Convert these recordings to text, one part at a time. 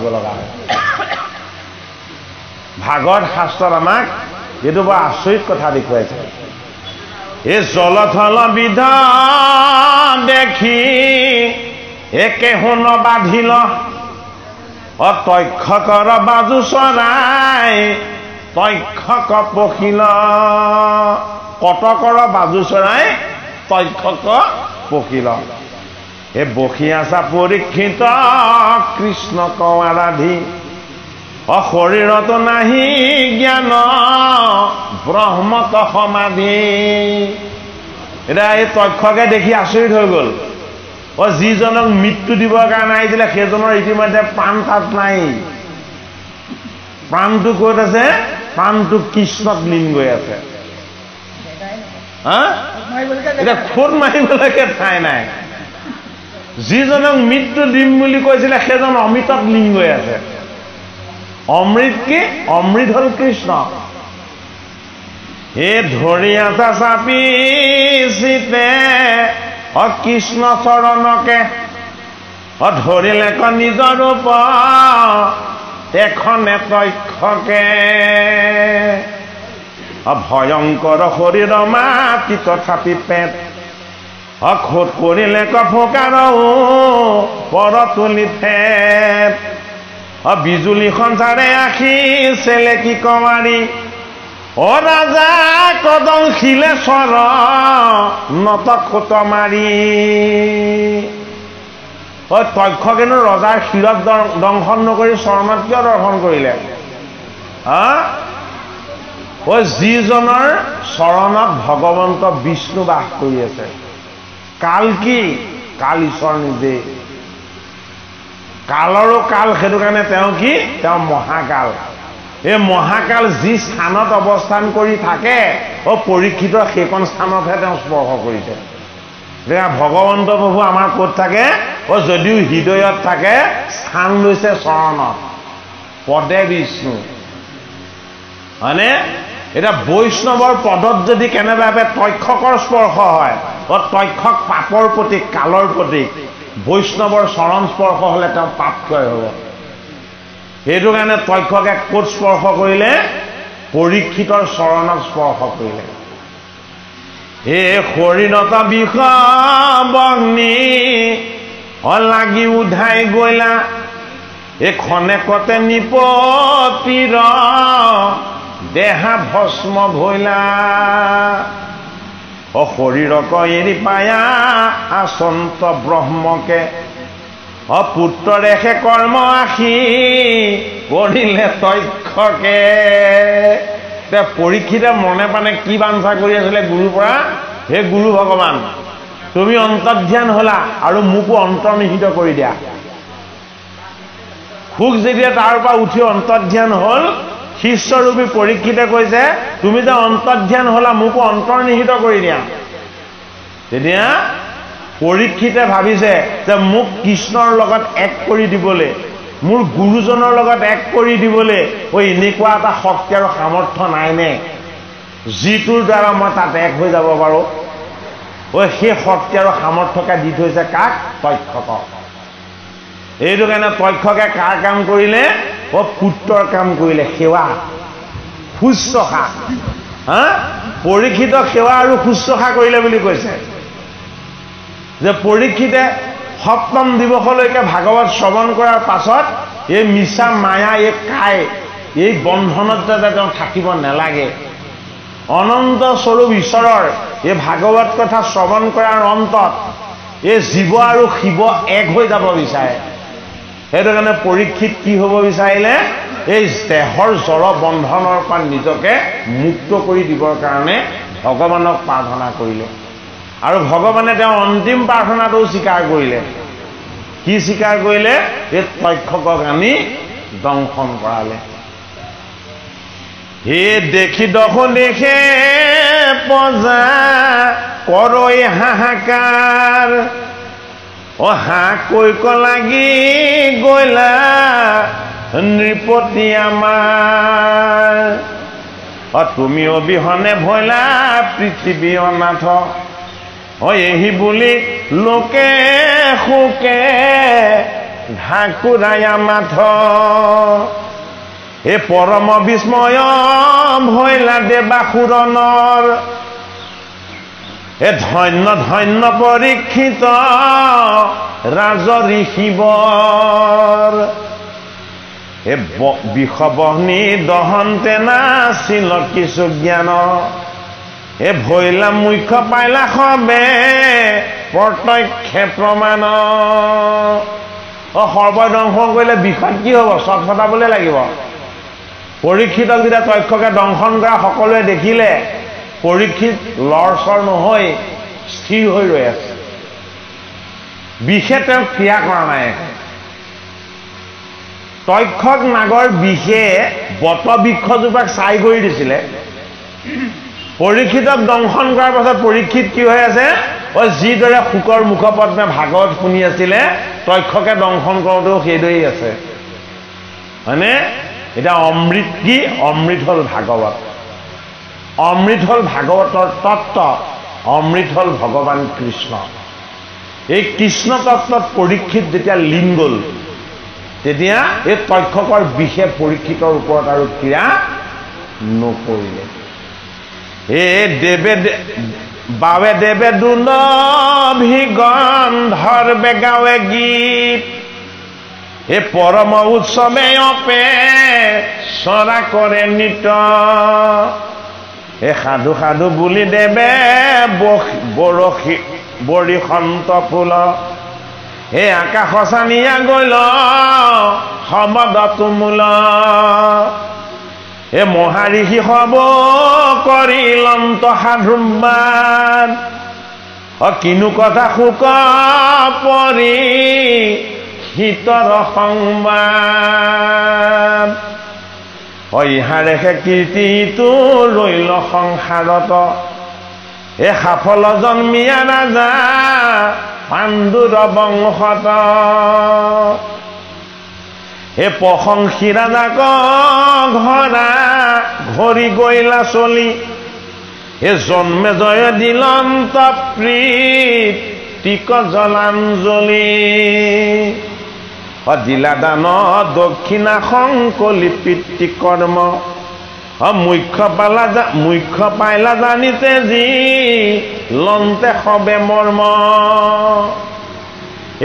লগা হয় ভাগৱত শাস্ত্ৰত আমাক এইটো বৰ আচৰিত কথা দেখুৱাইছে এই জলথল বিধ দেখি একে শুন বাধিল তক্ষকৰ বাজু চৰাই তক্ষক পখিল কটকৰ বাজু চৰাই তক্ষক পখিল এই বসি আছা পৰীক্ষিত কৃষ্ণক আৰাধি শৰীৰত নাহি জ্ঞান ব্ৰহ্মত সমাধি এতিয়া এই তক্ষকে দেখি আচৰিত হৈ গ'ল যিজনক মৃত্যু দিবৰ কাৰণে আহিছিলে সেইজনৰ ইতিমধ্যে প্ৰাণ তাত নাই প্ৰাণটো ক'ত আছে প্ৰাণটো কৃষ্ণত লীন গৈ আছে এতিয়া খোদ মাৰিবলৈকে ঠাই নাই যিজনক মৃত্যু দিম বুলি কৈছিলে সেইজন অমৃতত লীন গৈ আছে অমৃত কি অমৃত হল কৃষ্ণ হে ধৰি আছা চাপি চিতে কৃষ্ণ চৰণকে ধৰিলে ক নিজৰ ৰূপ তেখনে তক্ষকে ভয়ংকৰ শৰীৰ মাতি তথাপি পেট খোদ কৰিলে ক ফোকাৰ পৰ তুলি ফেট বিজুলী সঞ্চাৰে আখি চেলেকি কমাৰি ৰাজা কদংশিলে স্বৰ নতক খোট মাৰি তক্ষকেনো ৰজাৰ শিৰত দংশন নকৰি চৰণত কিয় দৰ্শন কৰিলে যিজনৰ চৰণত ভগৱন্ত বিষ্ণু বাস কৰি আছে কাল কি কাল ঈশ্বৰ নিজে কালৰো কাল সেইটো কাৰণে তেওঁ কি তেওঁ মহাকাল এই মহাকাল যি স্থানত অৱস্থান কৰি থাকে পৰীক্ষিতৰ সেইখন স্থানতহে তেওঁ স্পৰ্শ কৰিছে ভগৱন্ত প্ৰভু আমাৰ ক'ত থাকে যদিও হৃদয়ত থাকে স্থান লৈছে চৰণত পদে বিষ্ণু হয়নে এটা বৈষ্ণৱৰ পদত যদি কেনেবাকৈ তক্ষকৰ স্পৰ্শ হয় তক্ষক পাপৰ প্ৰতীক কালৰ প্ৰতীক বৈষ্ণৱৰ চৰণ স্পৰ্শ হলে তেওঁ পাপ ক্ষয় হ'ব সেইটো কাৰণে তক্ষকে ক'ত স্পৰ্শ কৰিলে পৰীক্ষিতৰ চৰণত স্পৰ্শ কৰিলে হে শৰীৰত বিষ বগ্নি লাগি উধাই গলা এখনে কতে নিপতিৰ দেহা ভস্ম ভৈলা শৰীৰক এৰি পায়া আচন্ত ব্ৰহ্মকে পুত্ৰৰেখে কৰ্ম আখি কৰিলে তক্ষকে পৰীক্ষিতে মনে পানে কি বাঞ্ছা কৰি আছিলে গুৰুৰ পৰা হে গুৰু ভগৱান তুমি অন্তৰ্ধান হলা আৰু মোকো অন্তৰ্নিহিত কৰি দিয়া সুখ যেতিয়া তাৰ পৰা উঠি অন্তৰ্ধান হল শিষ্যৰূপী পৰীক্ষিতে কৈছে তুমি যে অন্তৰ্ধান হলা মোকো অন্তৰ্নিহিত কৰি দিয়া তেতিয়া পৰীক্ষিতে ভাবিছে যে মোক কৃষ্ণৰ লগত এক কৰি দিবলৈ মোৰ গুৰুজনৰ লগত এক কৰি দিবলৈ এনেকুৱা এটা শক্তি আৰু সামৰ্থ্য নাইনে যিটোৰ দ্বাৰা মই তাত এক হৈ যাব পাৰোঁ সেই শক্তি আৰু সামৰ্থ্যকে দি থৈছে কাক তক্ষকক এইটো কাৰণে তক্ষকে কাৰ কাম কৰিলে পুত্ৰৰ কাম কৰিলে সেৱা শুশ্ৰূষা পৰীক্ষিতক সেৱা আৰু শুশ্ৰূষা কৰিলে বুলি কৈছে যে পৰীক্ষিতে সপ্তম দিৱসলৈকে ভাগৱত শ্ৰৱণ কৰাৰ পাছত এই মিছা মায়া এই কায় এই বন্ধনত যাতে তেওঁ থাকিব নালাগে অনন্ত স্বৰূপ ঈশ্বৰৰ এই ভাগৱত কথা শ্ৰৱণ কৰাৰ অন্তত এই জীৱ আৰু শিৱ এক হৈ যাব বিচাৰে সেইটো কাৰণে পৰীক্ষিত কি হ'ব বিচাৰিলে এই দেহৰ জড় বন্ধনৰ পৰা নিজকে মুক্ত কৰি দিবৰ কাৰণে ভগৱানক প্ৰাৰ্থনা কৰিলে আৰু ভগৱানে তেওঁ অন্তিম প্ৰাৰ্থনাটো স্বীকাৰ কৰিলে কি স্বীকাৰ কৰিলে এই তক্ষকক আনি দংশন কৰালে হে দেখি দেখে পজা কৰৈ হাহাকাৰ কৈক লাগি গলা নৃপতি আমাৰ তুমি অবিহনে ভৈলা পৃথিৱী অনাথ এহি বুলি লোকে শোকে ঘাকুৰায়া মাথ এ পৰম বিস্ময় ভৈলা দেৱাসুৰণৰ এ ধন্য ধন্য পৰীক্ষিত ৰাজ ঋষিবৰ এ বিষবহ্নি দহন্তে নাছিল কিছু জ্ঞান এ ভৈলা মুখ্য পাইলা সবে প্ৰত্যক্ষে প্ৰমাণ সৰ্বধ্বংস কৰিলে বিষত কি হ'ব চট ফটাবলৈ লাগিব পৰীক্ষিতক যেতিয়া তক্ষকে দংশন কৰা সকলোৱে দেখিলে পৰীক্ষিত লৰচৰ নহৈ স্থিৰ হৈ ৰৈ আছে বিষে তেওঁ ক্ৰিয়া কৰা নাই তক্ষক নাগৰ বিষে বট বৃক্ষজোপাক চাই কৰি দিছিলে পৰীক্ষিতক দংশন কৰাৰ পাছত পৰীক্ষিত কি হৈ আছে যিদৰে শুকৰ মুখপদ্মে ভাগৱত শুনি আছিলে তক্ষকে দংশন কৰোঁতেও সেইদৰেই আছে হয়নে এতিয়া অমৃত কি অমৃত হ'ল ভাগৱত অমৃত হ'ল ভাগৱতৰ তত্ত্ব অমৃত হ'ল ভগৱান কৃষ্ণ এই কৃষ্ণ তত্ত্বত পৰীক্ষিত যেতিয়া লীন গ'ল তেতিয়া এই তক্ষকৰ বিষে পৰীক্ষিতৰ ওপৰত আৰু ক্ৰিয়া নকৰিলে এ দেৱে বাবে দেৱে দুনভিগন্ধৰ বেগাৱে গীত এ পৰম উৎসৱে অপে চৰা কৰে নিত এ সাধু সাধু বুলি দেৱে বৰশী বৰিসন্ত ফুল এ আকাশ চানিয়া গল শব্দ তুমুল এ মহাৰিষি হব কৰিলন্ত সাধুবাদ কিনো কথা শোক পৰি হিতৰ সংবাদ ইহাৰেহে কীৰ্তিটো ৰৈল সংসাৰত এ সাফল জন্মিয়া ৰাজা পাণ্ডুৰ বংশত এ প্ৰশংসী ৰাজাক ঘৰা ঘৰি গৈলা চলি এ জন্মে জয় দিলন্ত প্ৰীতিক জলাঞ্জলি দিলা দান দক্ষিণা সংকলি পিতৃকৰ্ম মুখ্য পাইলা জানিতে যি লন্তে সবে মৰ্ম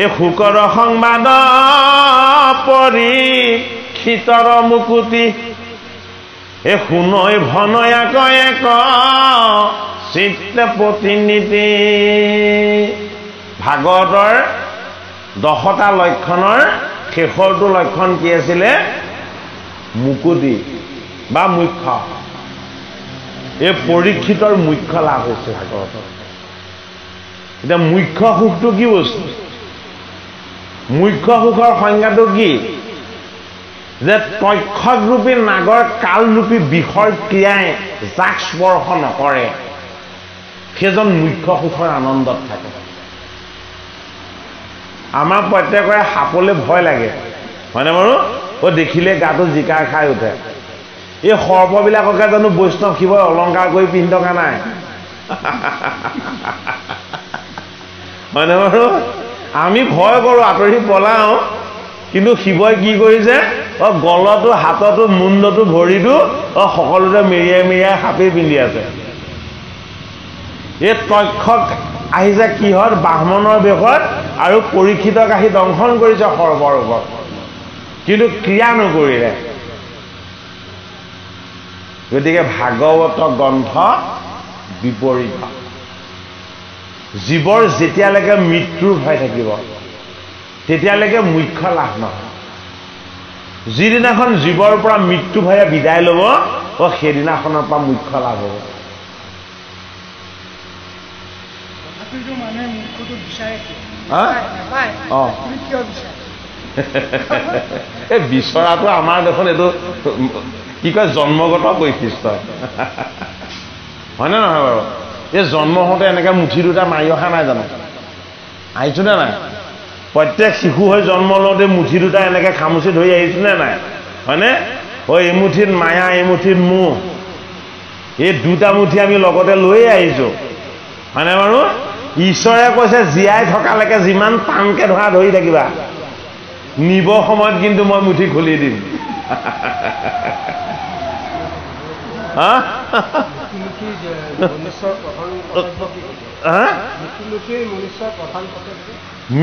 এই শুকৰ সংবাদ পৰীক্ষিতৰ মুকুতি এ শুনৈ ভনয়াক এক চিত্তে প্ৰতিনিধি ভাগৱতৰ 10টা লক্ষণৰ শেষৰটো লক্ষণ কি আছিলে মুকুতি বা মুখ্য এই পৰীক্ষিতৰ মুখ্য লাভ হৈছে ভাগৱতৰ এতিয়া মুখ্য সুখটো কি বস্তু মুখ্য সুখৰ সংজ্ঞাটো কি যে তক্ষকৰূপী নাগৰ কালৰূপী বিষৰ ক্ৰিয়াই যাক স্পৰ্শ নকৰে সেইজন মুখ্য সুখৰ আনন্দত থাকে আমাৰ প্ৰত্যেকৰে সাপলৈ ভয় লাগে হয়নে বাৰু দেখিলে গাটো জিকাৰ খাই উঠে এই সৰ্পবিলাককে জানো বৈষ্ণৱ শিৱই অলংকাৰ কৰি পিন্ধি থকা নাই হয়নে বাৰু আমি ভয় কৰোঁ আঁতৰি পলাওঁ কিন্তু শিৱই কি কৰিছে গলতো হাততো মুণ্ডতো ভৰিটো সকলোতে মেৰিয়াই মেৰিয়াই সাপেই পিন্ধি আছে এই তক্ষক আহিছে কিহত ব্ৰাহ্মণৰ বেশত আৰু পৰীক্ষিতক আহি দংশন কৰিছে সৰ্বৰ ওপৰত কিন্তু ক্ৰিয়া নকৰিলে গতিকে ভাগৱত গ্ৰন্থ বিপৰীত জীৱৰ যেতিয়ালৈকে মৃত্যুৰ ভয় থাকিব তেতিয়ালৈকে মুখ্য লাভ নহয় যিদিনাখন জীৱৰ পৰা মৃত্যু ভয়ে বিদায় ল'ব সেইদিনাখনৰ পৰা মুখ্য লাভ হ'ব এই বিচৰাটো আমাৰ দেখোন এইটো কি কয় জন্মগত বৈশিষ্ট্য হয়নে নহয় বাৰু এই জন্ম হওঁতে এনেকৈ মুঠি দুটা মাৰি অহা নাই জানো আহিছোনে নাই প্ৰত্যেক শিশু হৈ জন্ম লওঁতে মুঠি দুটা এনেকৈ খামুচি ধৰি আহিছোনে নাই হয়নে এমুঠিত মায়া এমুঠিত মোহ এই দুটা মুঠি আমি লগতে লৈয়ে আহিছোঁ হয়নে বাৰু ঈশ্বৰে কৈছে জীয়াই থকালৈকে যিমান টানকৈ ধৰি থাকিবা নিব সময়ত কিন্তু মই মুঠি খুলি দিম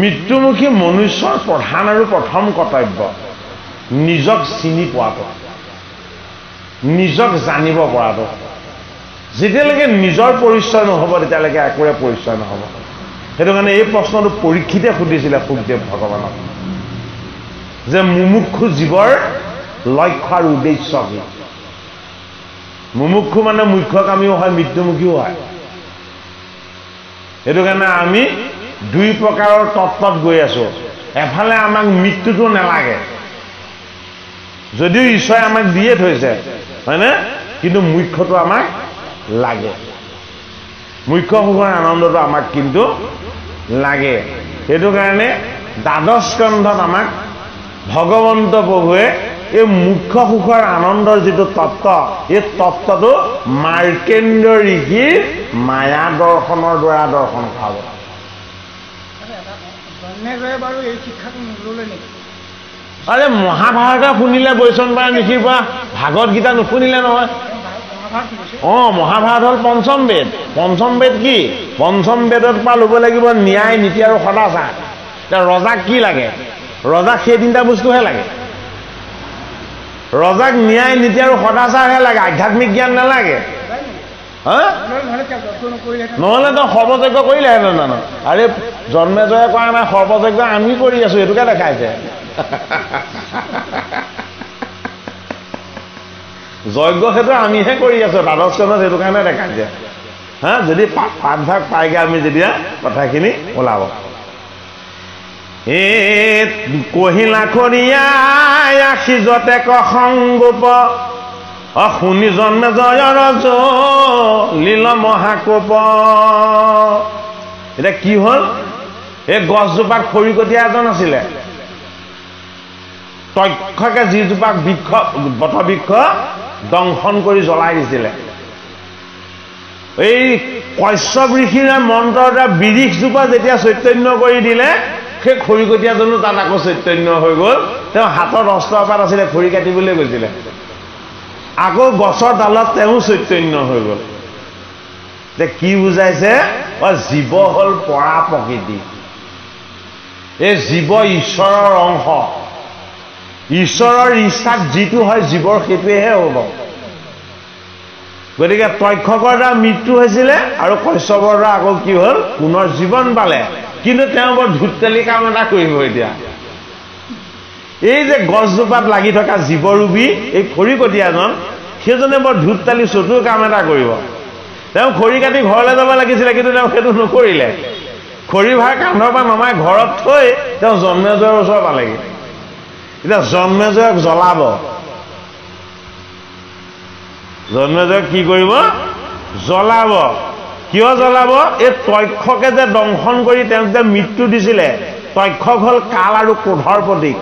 মৃত্যুমুখী মনুষ্যৰ প্ৰধান আৰু প্ৰথম কৰ্তব্য নিজক চিনি পোৱাটো, নিজক জানিব পৰাটো। যেতিয়ালৈকে নিজৰ পৰিচয় নহ'ব তেতিয়ালৈকে একোৰে পৰিচয় নহ'ব। সেইটো কাৰণে এই প্ৰশ্নটো পৰীক্ষিতে সুধিছিলে সুখদেৱ ভগৱানক যে মুমুক্ষু জীৱৰ লক্ষ্য আৰু উদ্দেশ্য কি। মুমুক্ষু মানে মুখ্যকামীও হয়, মৃত্যুমুখীও হয়। সেইটো কাৰণে আমি দুই প্ৰকাৰৰ তত্ত্বত গৈ আছো। এফালে আমাক মৃত্যুটো নালাগে, যদিও ঈশ্বৰে আমাক দিয়ে থৈছে, হয়নে? কিন্তু মুখ্যটো আমাক লাগে, মুখ্য সুখৰ আনন্দটো আমাক কিন্তু লাগে। সেইটো কাৰণে দ্বাদশ স্কন্ধত আমাক ভগৱন্ত প্ৰভুৱে এই মুখ্য সুখৰ আনন্দৰ যিটো তত্ত্ব, এই তত্ত্বটো মাৰ্কেন্দ্ৰ ঋষিৰ মায়া দৰ্শনৰ দ্বাৰা দৰ্শন কৰাব। আৰে মহাভাৰত শুনিলে বৈষ্ণৱ ঋষিৰ পৰা, ভাগৱত গীতা নুশুনিলে নহয়। মহাভাৰত হ'ল পঞ্চম বেদ। পঞ্চম বেদ কি? পঞ্চম বেদৰ পৰা ল'ব লাগিব ন্যায়, নীতি আৰু সদাচাৰ। এতিয়া ৰজাক কি লাগে? ৰজাক সেই তিনিটা বস্তুহে লাগে। ৰজাক ন্যায়, নীতি আৰু সদাচাৰহে লাগে, আধ্যাত্মিক জ্ঞান নালাগে। নহ'লে তো সৰ্বযজ্ঞ কৰিলেহেঁতেন জানো? আৰে জন্মেজয়ে কৰা নাই, সৰ্বযজ্ঞ আমি কৰি আছো, এইটোকে দেখাইছে। যজ্ঞ সেইটো আমিহে কৰি আছো, দ্বাদশ স্কন্ধত সেইটো কাৰণে দেখাইছে। যদি পাঠভাগ পাইগে আমি যেতিয়া কথাখিনি ওলাব। কহিলা খৰিয়াই আশীজতে কসংগোপ, শুনি জন্মে জয় ৰজ লীল মহাকোপ। এতিয়া কি হ'ল? এই গছজোপাত খৰিকটীয়া এজন আছিলে। তক্ষকে যিজোপা বৃক্ষ, বটবৃক্ষ দংশন কৰি জ্বলাই দিছিলে। এই কশ্যপ ঋষিৰে মন্ত্ৰৰ দ্বাৰা বিৰিখজোপা যেতিয়া চৈতন্য কৰি দিলে, সেই খৰিকটীয়াজনো তাত আকৌ চৈতন্য হৈ গ'ল। তেওঁ হাতত অস্ত্ৰ এপাত আছিলে, খৰি কাটিবলৈ গৈছিলে, আকৌ গছৰ ডালত তেওঁ চৈতন্য হৈ গ'ল। কি বুজাইছে? জীৱ হ'ল পৰা প্ৰকৃতি। এই জীৱ ঈশ্বৰৰ অংশ। ঈশ্বৰৰ ইচ্ছাত যিটো হয় জীৱৰ সেইটোৱেহে হ'ব। গতিকে তক্ষকৰ দ্বাৰা মৃত্যু হৈছিলে আৰু কশ্যপৰ দ্বাৰা আকৌ কি হ'ল? পুনৰ জীৱন পালে। কিন্তু তেওঁ বৰ ধুত্তেলি কাম এটা কৰিব এতিয়া। এই যে গছজোপাত লাগি থকা জীৱৰূপী এই খৰিকটীয়াজন, সেইজনে বৰ ধুত্তেলি চতুৰ কাম এটা কৰিব। তেওঁ খৰি কাটি ঘৰলৈ যাব লাগিছিলে, কিন্তু তেওঁ সেইটো নকৰিলে। খৰি ভাৰ কান্ধৰ পৰা নমাই ঘৰত থৈ তেওঁ জন্মেজয়ৰ ওচৰ পালেগৈ। এতিয়া জন্মেজয়ক জ্বলাব। জন্মেজয়ক কি কৰিব? জ্বলাব। কিয় জ্বলাব? এই তক্ষকে যে দংশন কৰি তেওঁক যে মৃত্যু দিছিলে, তক্ষক হ'ল কাল আৰু ক্ৰোধৰ প্ৰতীক।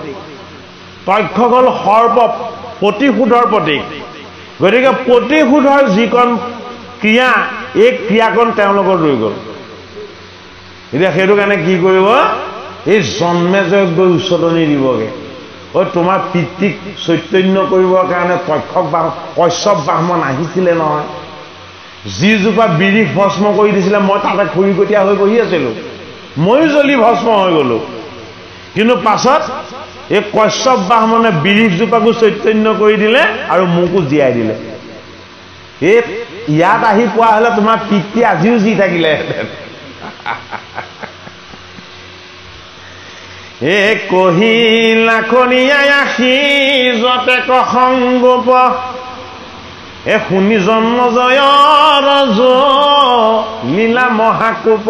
তক্ষক হ'ল সৰ্প, প্ৰতিশোধৰ প্ৰতীক। গতিকে প্ৰতিশোধৰ যিকণ ক্ৰিয়া, এই ক্ৰিয়াকণ তেওঁৰ লগত ৰৈ গ'ল। এতিয়া সেইটো কাৰণে কি কৰিব? এই জন্মেজয়ক গৈ উচতনি দিবগে। তোমাৰ পিতৃক চৈতন্য কৰিবৰ কাৰণে কশ্যপ ব্ৰাহ্মণ আহিছিলে নহয়। যিজোপা বিৰিখ ভস্ম কৰি দিছিলে, মই তাতে খৰিকটীয়া হৈ বহি আছিলো, ময়ো জ্বলি ভস্ম হৈ গলো। কিন্তু পাছত এই কশ্যপ ব্ৰাহ্মণে বিৰিখজোপাকো চৈতন্য কৰি দিলে আৰু মোকো জীয়াই দিলে। ইয়াত আহি পোৱা হলে তোমাৰ পিতৃ আজিও জি থাকিলেহেঁতেন। কহিলা খৰিয়াই আশীজতে কসংগোপ, শুনি জন্ম জয় ৰজ লীলা মহাকোপ।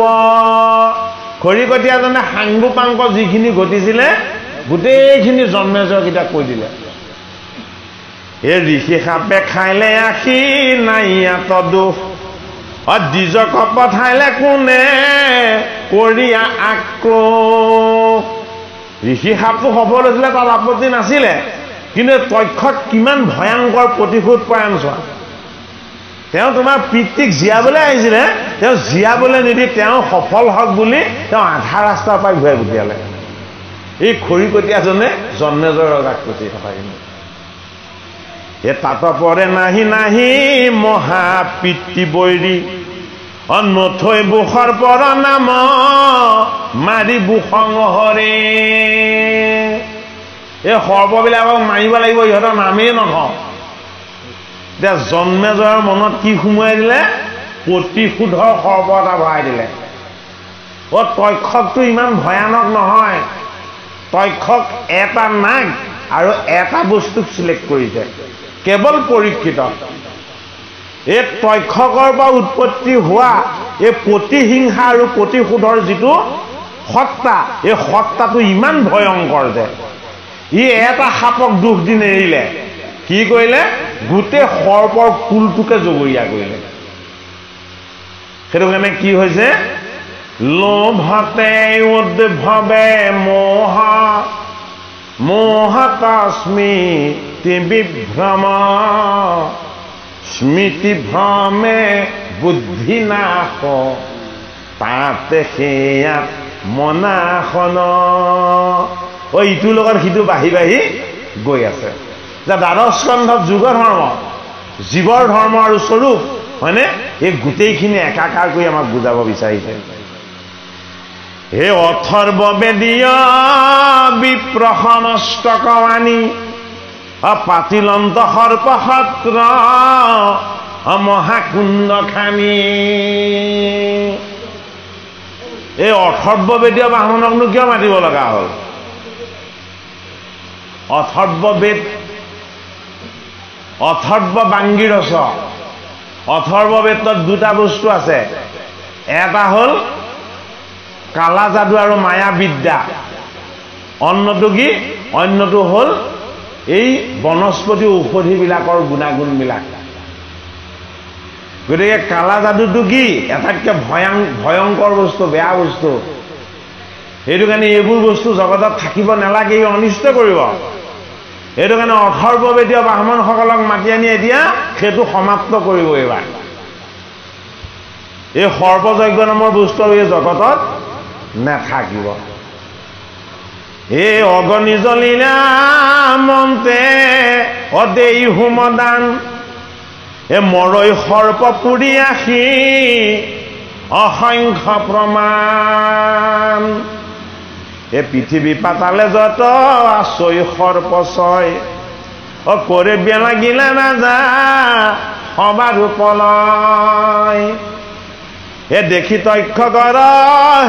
খৰিকটীয়াজনে সাংগোপাংগ যিখিনি ঘটিছিলে গোটেইখিনি জন্মেজয়কেইটা কৈ দিলে। এই ঋষি সাপে খাইলে আশী নাইয়াত দোষ, দ্বিজক পঠাইলে কোনে কৰিয়া আক্ৰোশ। ঋষি সাপটো সফল হৈছিলে, তাত আপত্তি নাছিলে, কিন্তু তক্ষক কিমান ভয়ংকৰ প্ৰতিশোধ পৰায়ণ চোৱা। তেওঁ তোমাৰ পিতৃক জীয়াবলৈ আহিছিলে, তেওঁ জীয়াবলৈ নিদি তেওঁ সফল হওক বুলি তেওঁ আধা ৰাস্তাৰ পৰা ঘূৰাই পঠিয়ালে। এই খৰিকটীয়াজনে জন্মেজয় ৰজাক কৈছে কথাখিনি। এ তাত পৰে নাহি নাহি মহা পিতৃ বৈৰী নথৈ বুখৰ পৰ নাম মাৰি বুসং হৰে। এই সৰ্পবিলাকক মাৰিব লাগিব, ইহঁতৰ নামেই নথওঁ। এতিয়া জন্মেজয়ৰ মনত কি সোমোৱাই দিলে? প্ৰতিশোধৰ সৰ্প এটা ভৰাই দিলে। তক্ষকটো ইমান ভয়ানক নহয়। তক্ষক এটা নাগ আৰু এটা বস্তুক চিলেক্ট কৰিছে, কেৱল পৰীক্ষিত। এই তক্ষকৰ পৰা উৎপত্তি হোৱা এই প্ৰতিহিংসা আৰু প্ৰতিশোধৰ যিটো সত্তা, এই সত্তাটো ইমান ভয়ংকৰ যে ই এটা সাপক দুখ দি নেৰিলে, কি কৰিলে? গোটেই সৰ্পৰ কুলটোকে জগৰীয়া কৰিলে। সেইটো কাৰণে কি হৈছে? লোভতে উদ্ভৱে মোহ মোহত স্মৃতি বিভ্ৰম স্মৃতি ভ্ৰমে বুদ্ধি নাশ তাতে সেয়াত মনাসন। ইটোৰ লগত সিটো বাঢ়ি বাঢ়ি গৈ আছে। যে দ্বাদশ স্কন্ধত যুগ ধৰ্ম, জীৱৰ ধৰ্ম আৰু স্বৰূপ, হয়নে? এই গোটেইখিনি একাকাৰ কৰি আমাক বুজাব বিচাৰিছে। হে অথৰ্ববেদীয় বিপ্ৰহনষ্টকৱাণী পাতিলন্ত সৰ্পসত্ৰ মহাকুণ্ড খানি। এই অথৰ্ববেদীয় ব্ৰাহ্মণকনো কিয় মাতিব লগা হ'ল? অথৰ্ববেদ, অথৰ্ব বাংগীৰস। অথৰ্ববেদত দুটা বস্তু আছে, এটা হ'ল কালা যাদু আৰু মায়া বিদ্যা, অন্যটো কি? অন্যটো হ'ল এই বনস্পতি ঔষধিবিলাকৰ গুণাগুণবিলাক। গতিকে কালা যাদুটো কি? আটাইতকৈ ভয়ংকৰ বস্তু, বেয়া বস্তু। সেইটো কাৰণে এইবোৰ বস্তু জগতত থাকিব নালাগে, এই অনিষ্ট কৰিব। সেইটো কাৰণে অথৰ্ববেদীয় ব্ৰাহ্মণসকলক মাতি আনি এতিয়া সেইটো সমাপ্ত কৰিব। এইবাৰ এই সৰ্পযজ্ঞ নামৰ বস্তু এই জগতত নাথাকিব। এই অগণি জ্বলিলা মন্তে অদেই হোমদান মৰৈ সৰ্প পুৰি আহি অসংখ্য প্ৰমাণ। এই পৃথিৱী পাতালে যত আছৈ সৰ্পচয় কৰে বিয়া লাগিলে নাযা সবাৰ উপলয়। এ দেখি তক্ষকৰ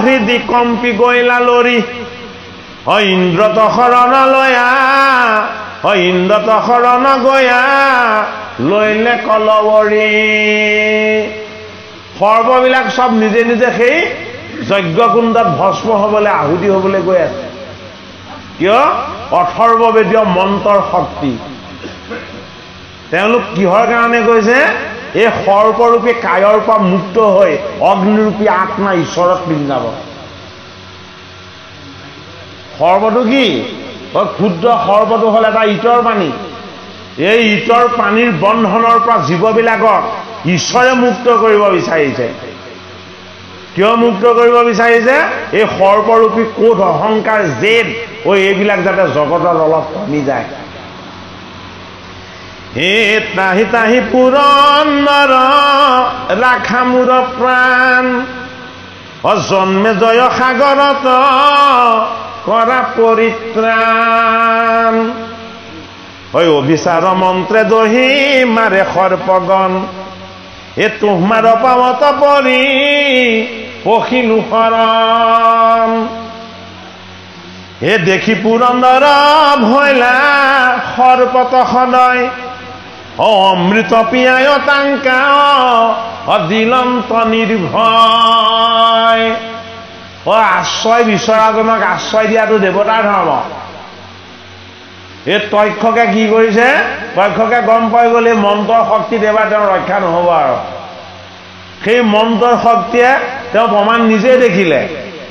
হৃদি কম্পি গৈলা লৰি ইন্দ্ৰত শৰণ লয়া ইন্দ্ৰত শৰণ গয়া লৈলে কলৱৰী। সৰ্ববিলাক চব নিজে নিজে সেই যজ্ঞকুণ্ডত ভস্ম হবলৈ, আহুতি হবলৈ গৈ আছে। কিয়? অথৰ্ববেদীয় মন্ত্ৰৰ শক্তি। তেওঁলোক কিহৰ কাৰণে কৈছে? এই সৰ্পৰূপী কায়ৰ পৰা মুক্ত হৈ অগ্নিৰূপী আত্মা ঈশ্বৰত পিন্ধাব। সৰ্পটো কি? ক্ষুদ্ৰ সৰ্পটো হ'ল এটা ইটৰ পানী। এই ইটৰ পানীৰ বন্ধনৰ পৰা জীৱবিলাকক ঈশ্বৰে মুক্ত কৰিব বিচাৰিছে। কিয় মুক্ত কৰিব বিচাৰিছে? এই সৰ্পৰূপী ক্ৰোধ, অহংকাৰ, জেদ এইবিলাক যাতে জগতত অলপ কমি যায়। হে তাহি তাহি পুৰন্দৰ ৰাখা মোৰ প্ৰাণ জন্মে জয় সাগৰত কৰা পৰিত্ৰাণ। অভিচাৰ মন্ত্ৰে দহি মাৰে সৰ্পগণ তোমাৰ পাৱত পৰি পখিলো শৰণ। হে দেখি পুৰন্দৰ ভৈলা সৰ্পত সদয় অমৃত পিয়ায় টাংকা দিলন্ত নিৰ্ভয়। আশ্ৰয় বিচৰাজনক আশ্ৰয় দিয়াটো দেৱতাৰ ধৰ্ম। এই তক্ষকে কি কৰিছে? তক্ষকে গম পাই গ'ল এই মন্ত্ৰৰ শক্তিত এবাৰ তেওঁ ৰক্ষা নহ'ব আৰু। সেই মন্ত্ৰৰ শক্তিয়ে তেওঁ প্ৰমাণ নিজে দেখিলে।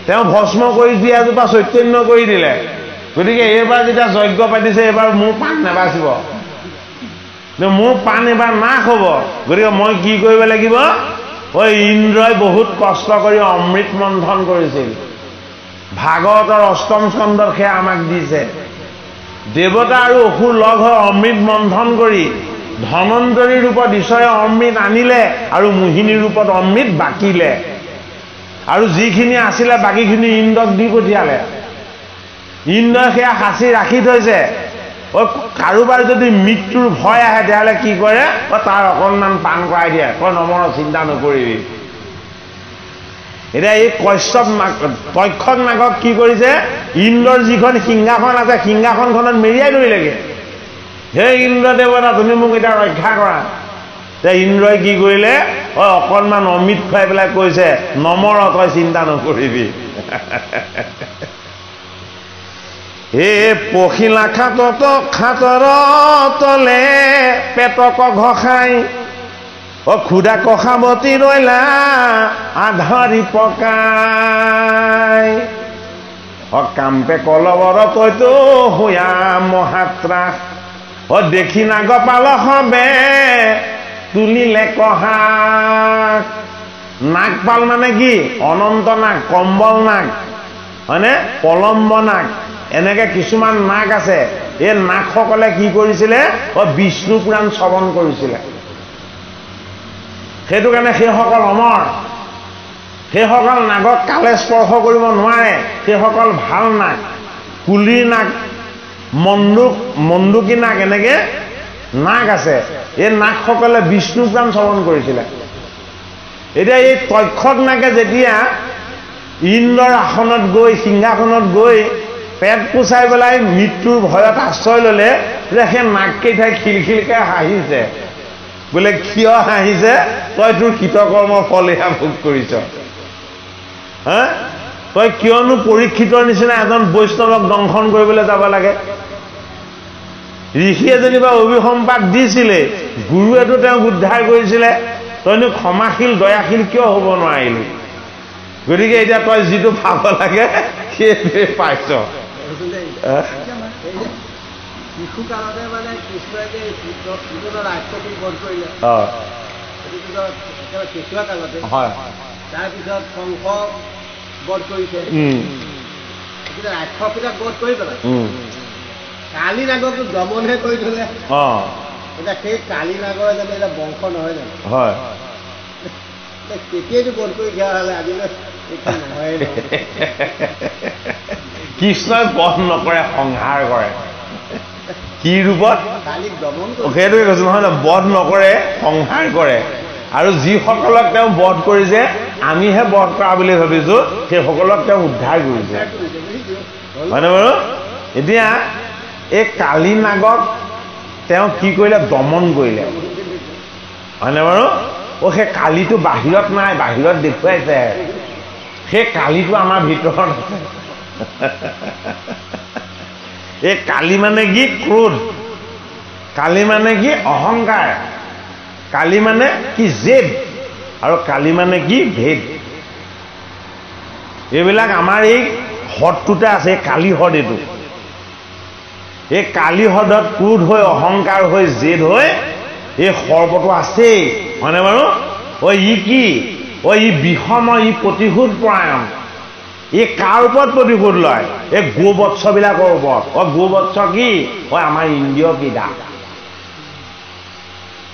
তেওঁ ভস্ম কৰি দিয়াজোপা চৈতন্য কৰি দিলে। গতিকে এইবাৰ যেতিয়া যজ্ঞ পাতিছে, এইবাৰ মোৰ পাণ নাবাচিব, মোৰ পাণ এইবাৰ নাশ হ'ব। গতিকে মই কি কৰিব লাগিব? ইন্দ্ৰই বহুত কষ্ট কৰি অমৃত মন্থন কৰিছিল। ভাগৱতৰ ৮ম স্কন্ধত সেয়া আমাক দিছে। দেৱতা আৰু অসুৰ লগ হৈ অমৃত মন্থন কৰি ধনন্তৰী ৰূপত ঈশ্বৰে অমৃত আনিলে আৰু মোহিনী ৰূপত অমৃত বাকিলে, আৰু যিখিনি আছিলে বাকীখিনি ইন্দ্ৰক দি পঠিয়ালে। ইন্দ্ৰই সেয়া সাঁচি ৰাখি থৈছে। কাৰোবাৰ যদি মৃত্যুৰ ভয় আহে তেতিয়াহ'লে কি কৰে, তাৰ অকণমান পান কৰাই দিয়ে, নমৰ চিন্তা নকৰিবি। এতিয়া এই কশ্যপ তক্ষক নাগক কি কৰিছে, ইন্দ্ৰৰ যিখন সিংহাসন আছে সিংহাসনখনত মেৰিয়াই ধৰিলেগে। হে ইন্দ্ৰ দেৱতা, তুমি মোক এতিয়া ৰক্ষা কৰা। এতিয়া ইন্দ্ৰই কি কৰিলে, অকণমান অমৃত খুৱাই পেলাই কৈছে, নমৰ, তই চিন্তা নকৰিবি। হে পখিলা খাটত খাটৰ তলে পেটক ঘষাই, ক্ষুদা কষাৱতী ৰৈলা আধাৰি পকাই, কাম্পে কলবৰ তৈতো হোয়া মহাত্ৰা, দেখি নাগপাল হবে তুলিলে কহাক। নাগপাল মানে কি, অনন্ত নাগ, কম্বল নাগ, হয়নে, পলম্ব নাগ, এনেকে কিছুমান নাগ আছে। এই নাগসকলে কি কৰিছিলে, বিষ্ণু পুৰাণ শ্ৰৱণ কৰিছিলে। সেইটো কাৰণে সেইসকল অমৰ, সেইসকল নাগক কালে স্পৰ্শ কৰিব নোৱাৰে। সেইসকল ভাল নাগ, কুলিৰ নাগ, মন্দুকী নাগ, এনেকে নাগ আছে। এই নাগসকলে বিষ্ণু পুৰাণ শ্ৰৱণ কৰিছিলে। এতিয়া এই তক্ষক নাগে যেতিয়া ইন্দ্ৰৰ আসনত গৈ, সিংহাসনত গৈ পেট পোচাই পেলাই মৃত্যুৰ ভয়ত আশ্ৰয় ললে, তেতিয়া সেই নাগকেইটাই খিলখিলকে হাঁহিছে। বোলে কিয় হাঁহিছে, তই তোৰ কৃতকৰ্মৰ ফল এয়া ভোগ কৰিছ। হা, তই কিয়নো পৰীক্ষিতৰ নিচিনা এজন বৈষ্ণৱক দংশন কৰিবলৈ যাব লাগে। ঋষিয়ে যেনিবা অভিসম্পাত দিছিলে, গুৰুৱেতো তেওঁক উদ্ধাৰ কৰিছিলে, তইনো ক্ষমাশীল দয়াশীল কিয় হ'ব নোৱাৰিলি? গতিকে এতিয়া তই যিটো পাব লাগে সেইটোৱে পাইছ। শিশুকালতে মানে কৃষ্ণই যে ৰাক্ষসী বধ কৰিলে, কেঁচুৱা কালতে, তাৰপিছত কংস বধ কৰিছে, ৰাক্ষসবিলাক বধ কৰি পেলাই কালি নাগকটো দমনহে কৰি থলে। এতিয়া সেই কালি নাগৰ জানো এটা বংশ নহয় জানো? হয়, তেতিয়াইতো বধ কৰি দিয়া হলে আজিলৈ নহয়। কৃষ্ণই বধ নকৰে, সংহাৰ কৰে। কি ৰূপত? সেইটোৱে কৈছো নহয়, বধ নকৰে, সংহাৰ কৰে। আৰু যিসকলক তেওঁ বধ কৰিছে, আমিহে বধ কৰা বুলি ভাবিছো, সেইসকলক তেওঁ উদ্ধাৰ কৰিছে, হয়নে বাৰু? এতিয়া এই কালি নাগক তেওঁ কি কৰিলে, দমন কৰিলে, হয়নে বাৰু? সেই কালিটো বাহিৰত নাই, বাহিৰত দেখুৱাইছে। সেই কালিটো আমাৰ ভিতৰত আছে। এই কালি মানে কি, ক্ৰোধ। কালি মানে কি, অহংকাৰ। কালি মানে কি, জেদ। আৰু কালি মানে কি, ভেদ। এইবিলাক আমাৰ এই হদটোতে আছে, এই কালি হদ। এইটো এই কালি হদত ক্ৰোধ হৈ, অহংকাৰ হৈ, জেদ হৈ এই সৰ্পটো আছেই, হয়নে বাৰু? ই কি, ই বিষম, ই প্ৰতিশোধ পৰায়ণ। ই কাৰ ওপৰত প্ৰতিশোধ লয়? এই গোবৎসবিলাকৰ ওপৰত। গোবৎস কি? আমাৰ ইন্দ্ৰিয় কেইটা।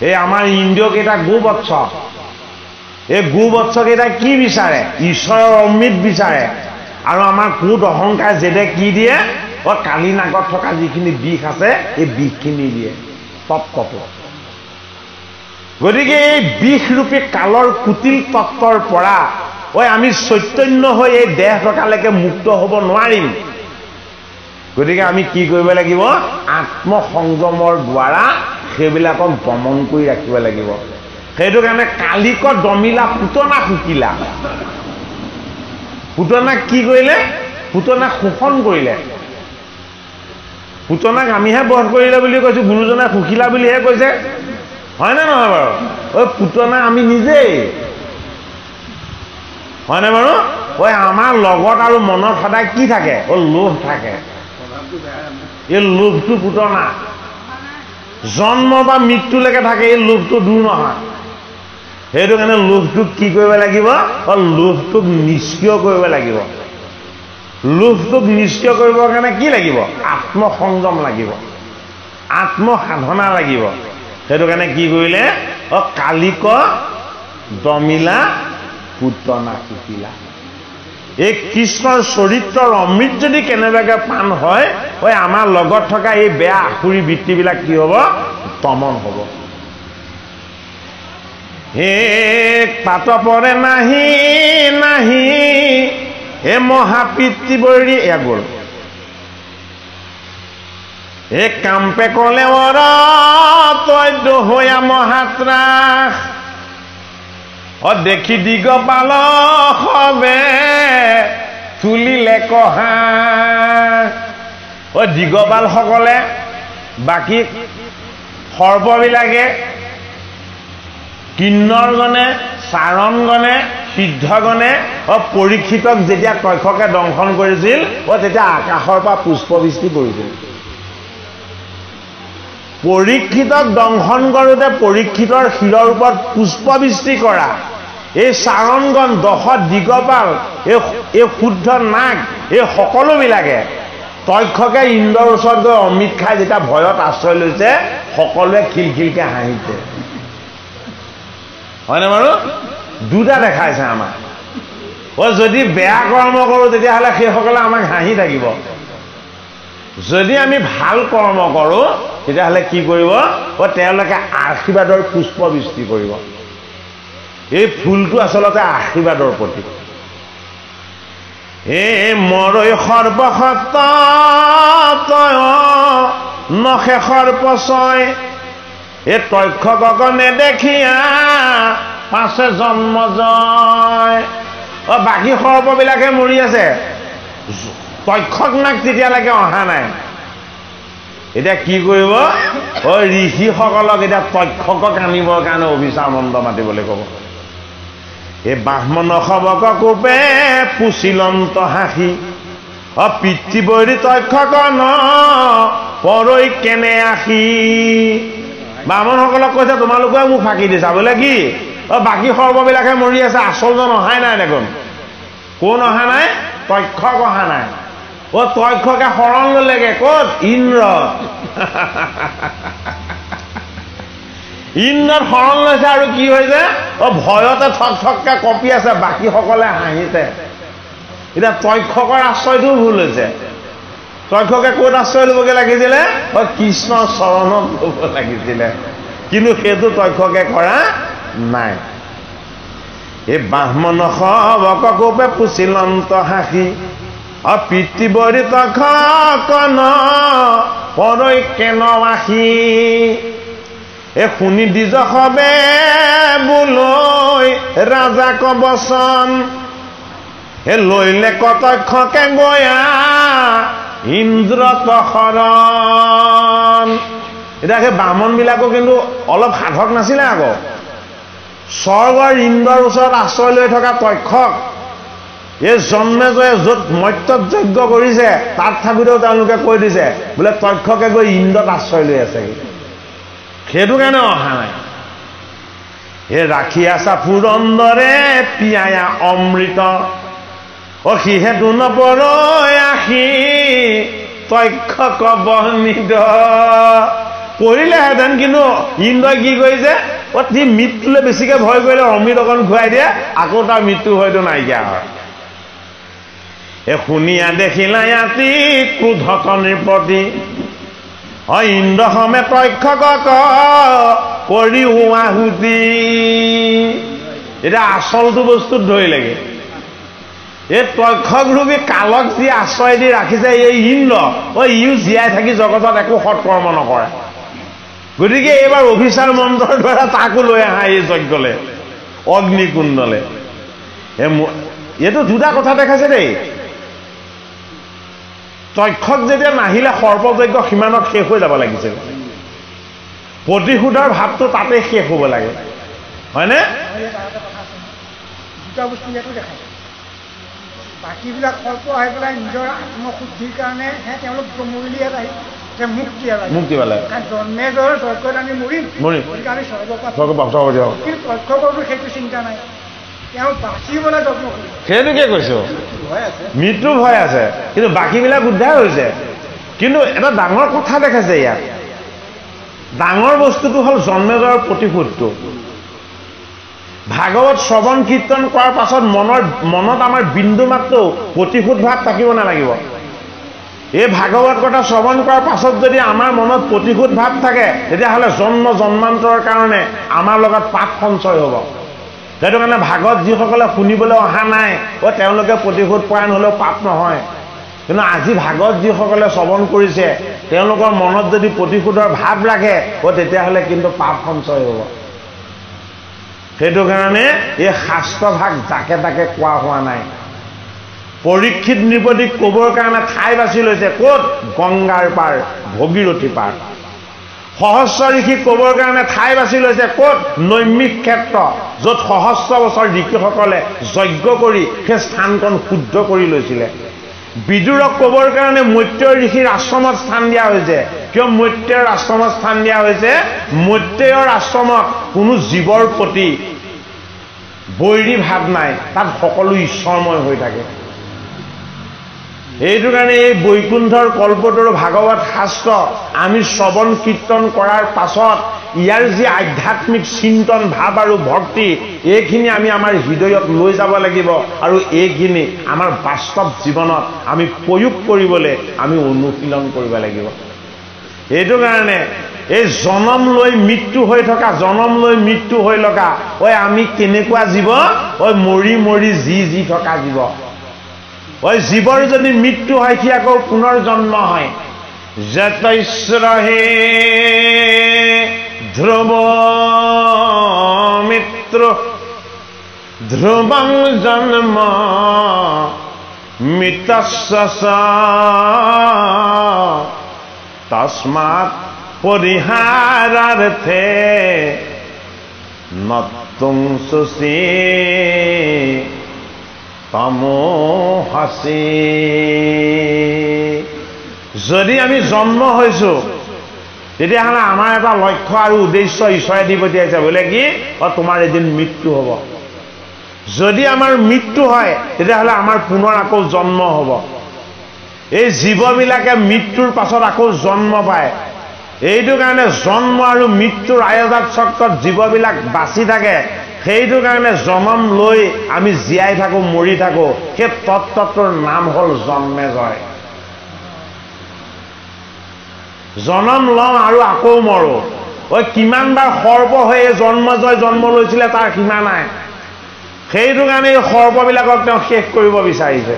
এই আমাৰ ইন্দ্ৰিয় কেইটা গোবৎস। এই গোবৎস কেইটা কি বিচাৰে? ঈশ্বৰৰ অমৃত বিচাৰে। আৰু আমাৰ ক্ৰোধ, অহংকাৰ, জেদে কি দিয়ে? কালি নাগত থকা যিখিনি বিষ আছে, এই বিষখিনি দিয়ে তত্ত্বটো। গতিকে এই বিষৰূপী কালৰ কুটিল তত্ত্বৰ পৰা আমি চৈতন্য হৈ এই দেহ থকালৈকে মুক্ত হ'ব নোৱাৰিম। গতিকে আমি কি কৰিব লাগিব? আত্মসংযমৰ দ্বাৰা সেইবিলাকক দমন কৰি ৰাখিব লাগিব। সেইটো কাৰণে কালিক দমিলা, পুতনা শুকিলা। পুতনাক কি কৰিলে? পুতনাক শোষণ কৰিলে। পুতনাক আমিহে বধ কৰিলে বুলি কৈছো, গুৰুজনাক শুকিলা বুলিহে কৈছে, হয়নে নহয় বাৰু? পুতনা আমি নিজেই, হয়নে বাৰু? আমাৰ লগত আৰু মনত সদায় কি থাকে? লোভ থাকে। এই লোভটো পুতনা জন্ম বা মৃত্যুলৈকে থাকে। এই লোভটো দূৰ নহয়। সেইটো কাৰণে লোভটোক কি কৰিব লাগিব? লোভটোক নিষ্ক্ৰিয় কৰিব লাগিব। লোভটোক নিষ্ক্ৰিয় কৰিবৰ কাৰণে কি লাগিব? আত্মসংযম লাগিব, আত্মসাধনা লাগিব। সেইটো কাৰণে কি কৰিলে? কালিক দমিলা পুতনা শিকিলা। এই কৃষ্ণৰ চৰিত্ৰৰ অমৃত যদি কেনেবাকৈ পান হয়, আমাৰ লগত থকা এই বেয়া আসুৰী বৃত্তিবিলাক কি হ'ব? দমন হ'ব। হে পাত পৰে নাহি নাহি হে মহাপিতৃ বৈৰী এয়া গ'ল। হে কাম্পে কলে বৰ তই দহয়া মহাত্ৰাস দেখি দিগপাল হবে তুলিলে কহা। দিগপাল সকলে বাকী সৰ্পবিলাকে কিন্নৰগণে চাৰণগণে সিদ্ধগণে পৰীক্ষিতক যেতিয়া তক্ষকে দংশন কৰিছিল তেতিয়া আকাশৰ পৰা পুষ্পবৃষ্টি কৰিছিল। পৰীক্ষিতক দংশন কৰোঁতে পৰীক্ষিতৰ শিৰৰ ওপৰত পুষ্পবৃষ্টি কৰা এই চাৰণগণ, দশ দিগপাল, এই শুদ্ধ নাগ, এই সকলোবিলাকে তক্ষকে ইন্দ্ৰৰ ওচৰত গৈ অমৃত খাই যেতিয়া ভয়ত আশ্ৰয় লৈছে, সকলোৱে খিলখিলকে হাঁহিছে। হয়নে বাৰু? দুটা দেখাইছে আমাক। যদি বেয়া কৰ্ম কৰোঁ তেতিয়াহ'লে সেইসকলে আমাক হাঁহি থাকিব, যদি আমি ভাল কৰ্ম কৰোঁ তেতিয়াহ'লে কি কৰিব? তেওঁলোকে আশীৰ্বাদৰ পুষ্পবৃষ্টি কৰিব। এই ফুলটো আচলতে আশীৰ্বাদৰ প্ৰতীক। মৰৈ সৰ্বসত্ত তয় নখে সৰ্পচয় তক্ষকক নেদেখিয়া পাছে জন্ম জয়। বাকী সৰ্পবিলাকে মৰি আছে, তক্ষক নাক তেতিয়ালৈকে অহা নাই। এতিয়া কি কৰিব? ঋষিসকলক এতিয়া তক্ষকক আনিবৰ কাৰণে অভিচাৰ মন্ত্ৰ মাতিবলৈ ক'ব। এই ব্ৰাহ্মণ সবক কোপে পুচিলন্ত হাসি পিতৃবৈৰী তক্ষক ন পৰৈ কেনে আহি। ব্ৰাহ্মণসকলক কৈছে তোমালোকে মোক ফাঁকি দিছা বোলে কি? বাকী সৰ্ববিলাকে মৰি আছে, আচলজন অহাই নাই দেখোন। কোন অহা নাই? তক্ষক অহা নাই। তক্ষকে শৰণ ললেগে ক'ত? ইন্দ্ৰ। ইন্দ্ৰত শৰণ লৈছে আৰু কি হৈছে? ভয়তে থকথককে কঁপি আছে, বাকী সকলে হাঁহিছে। এতিয়া তক্ষকৰ আশ্ৰয়টো ভুল হৈছে। তক্ষকে ক'ত আশ্ৰয় ল'বগে লাগিছিলে? কৃষ্ণৰ চৰণত ল'ব লাগিছিলে, কিন্তু সেইটো তক্ষকে কৰা নাই। এই ব্ৰাহ্মণ সবক কোপে পুচিলন্ত হাসি পিতৃবৈৰী তক্ষক ন পৰৈ কেন আহি। শুনি দ্বিজ সবে বোলৈ ৰাজাক বচন লৈলে কতক্ষকে গয়া ইন্দ্ৰত শৰণ। এতিয়া সেই ব্ৰাহ্মণবিলাকো কিন্তু অলপ সাধক নাছিলে আকৌ। স্বৰ্গৰ ইন্দ্ৰৰ ওচৰত আশ্ৰয় লৈ থকা তক্ষক এই জন্মে জয়ে য'ত মৰ্ত্যত যজ্ঞ কৰিছে তাত থাকোঁতেও তেওঁলোকে কৈ দিছে বোলে তক্ষকে গৈ ইন্দ্ৰত আশ্ৰয় লৈ আছে, সেইটো কাৰণে অহা নাই। ৰাখি আছা পুৰন্দৰে পিয়ায়া অমৃত সিহেতু নপৰৈ আহি তক্ষক বহনিদ। পৰিলেহেঁতেন, কিন্তু ইন্দ্ৰই কি কৰিছে? সি মৃত্যুলৈ বেছিকৈ ভয় কৰিলে অমৃত অকণ খুৱাই দিয়ে, আকৌ তাৰ মৃত্যু হয়তো নাইকিয়া হয়। শুনিয়া দেখিলা ইয়াতি ক্ৰোধত নৃপতি ইন্দ্ৰ সমে তক্ষকক কৰি আহুতি। এতিয়া আচলটো বস্তুত ধৰিলেগে। এই তক্ষক ৰূপী কালক যি আশ্ৰয় দি ৰাখিছে এই ইন্দ্ৰ, ইও জীয়াই থাকি জগতত একো সৎকৰ্ম নকৰে। গতিকে এইবাৰ অভিচাৰ মন্ত্ৰৰ দ্বাৰা তাকো লৈ আহা এই যজ্ঞলে, অগ্নিকুণ্ডলে। এইটো দুটা কথা দেখাইছে দেই। তক্ষক যেতিয়া নাহিলে সৰ্পযজ্ঞ সিমানত শেষ হৈ যাব লাগিছিল। প্ৰতিশোধৰ ভাৱটো তাতে শেষ হ'ব লাগে, হয়নে? দুটা বস্তু ইয়াতো দেখাইছে। বাকীবিলাক সৰ্প আহি পেলাই নিজৰ আত্মশুদ্ধিৰ কাৰণেহে তেওঁলোক ব্ৰহ্মলীয়াত আহি মুক্তি পালে। জন্মে জয় যজ্ঞত আমি মৰিম, গতিকে আমি স্বৰ্গ পাম। কিন্তু তক্ষকৰতো সেইটো চিন্তা নাই। তেওঁ বাচিবলৈ যত্ন কৰিছে। সেইটোকে কৈছো, মৃত্যু ভয় আছে, কিন্তু বাকীবিলাক উদ্ধাৰ হৈছে। কিন্তু এটা ডাঙৰ কথা দেখাইছে ইয়াত, ডাঙৰ বস্তুটো হ'ল জন্মেজয়ৰ প্ৰতিশোধটো। ভাগৱত শ্ৰৱণ কীৰ্তন কৰাৰ পাছত মনত আমাৰ বিন্দু মাত্ৰ প্ৰতিশোধ ভাৱ থাকিব নালাগিব। এই ভাগৱত কথা শ্ৰৱণ কৰাৰ পাছত যদি আমাৰ মনত প্ৰতিশোধ ভাৱ থাকে, তেতিয়াহ'লে জন্ম জন্মান্তৰৰ কাৰণে আমাৰ লগত পাপ সঞ্চয় হ'ব। সেইটো কাৰণে ভাগৱত যিসকলে শুনিবলৈ অহা নাই, তেওঁলোকে প্ৰতিশোধ পৰায়ণ হ'লেও পাপ নহয়। কিন্তু আজি ভাগৱত যিসকলে শ্ৰৱণ কৰিছে, তেওঁলোকৰ মনত যদি প্ৰতিশোধৰ ভাৱ ৰাখে, তেতিয়াহ'লে কিন্তু পাপ সঞ্চয় হ'ব। সেইটো কাৰণে এই শাস্ত্ৰভাগ যাকে তাকে কোৱা হোৱা নাই। পৰীক্ষিত নৃপতিক ক'বৰ কাৰণে ঠাই বাছি লৈছে ক'ত? গংগাৰ পাৰ, ভগীৰথী পাৰ। সহস্ৰ ঋষিক ক'বৰ কাৰণে ঠাই বাছি লৈছে ক'ত? নৈমিষ ক্ষেত্ৰ, য'ত সহস্ৰ বছৰ ঋষিসকলে যজ্ঞ কৰি সেই স্থানকণ শুদ্ধ কৰি লৈছিলে। বিদুৰক ক'বৰ কাৰণে মৈত্ৰেয় ঋষিৰ আশ্ৰমত স্থান দিয়া হৈছে। কিয় মৈত্ৰেয়ৰ আশ্ৰমত স্থান দিয়া হৈছে? মৈত্ৰেয়ৰ আশ্ৰমত কোনো জীৱৰ প্ৰতি বৈৰী ভাৱ নাই, তাত সকলো ঈশ্বৰময় হৈ থাকে। এইটো কাৰণে এই বৈকুণ্ঠৰ কল্পতৰু ভাগৱত শাস্ত্ৰ আমি শ্ৰৱণ কীৰ্তন কৰাৰ পাছত ইয়াৰ যি আধ্যাত্মিক চিন্তন ভাৱ আৰু ভক্তি, এইখিনি আমি আমাৰ হৃদয়ত লৈ যাব লাগিব, আৰু এইখিনি আমাৰ বাস্তৱ জীৱনত আমি প্ৰয়োগ কৰিবলৈ আমি অনুশীলন কৰিব লাগিব। এইটো কাৰণে এই জনম লৈ মৃত্যু হৈ থকা, জনম লৈ মৃত্যু হৈ লগা, আমি কেনেকুৱা জীৱ? মৰি মৰি যি থকা জীৱ। জীৱৰ যদি মৃত্যু হয়, সি আকৌ পুনৰ জন্ম হয়। যতৈশ্ৰহে ধ্ৰুৱ মিত্ৰ ধ্ৰুৱং জন্ম মৃতস্য তস্মাৎ পৰিহাৰাৰ্থে নতুং সুচি তমোহসি। যদি আমি জন্ম হৈছো, তেতিয়াহ'লে আমাৰ এটা লক্ষ্য আৰু উদ্দেশ্য ঈশ্বৰে দি পঠিয়াইছে, বোলে কি? তোমাৰ এদিন মৃত্যু হ'ব। যদি আমাৰ মৃত্যু হয়, তেতিয়াহ'লে আমাৰ পুনৰ আকৌ জন্ম হ'ব। এই জীৱবিলাকে মৃত্যুৰ পাছত আকৌ জন্ম পায়। এইটো কাৰণে জন্ম আৰু মৃত্যুৰ আয়জাত চক্ৰত জীৱবিলাক বাচি থাকে। সেইটো কাৰণে জনম লৈ আমি জীয়াই থাকো, মৰি থাকো। সেই তত্ত্বটোৰ নাম হ'ল জন্মেজয়। জনম লওঁ আৰু আকৌ মৰো। কিমানবাৰ সৰ্প হৈ জন্মজয় জন্ম লৈছিলে তাৰ সীমা নাই। সেইটো কাৰণে এই সৰ্পবিলাকক তেওঁ শেষ কৰিব বিচাৰিছে।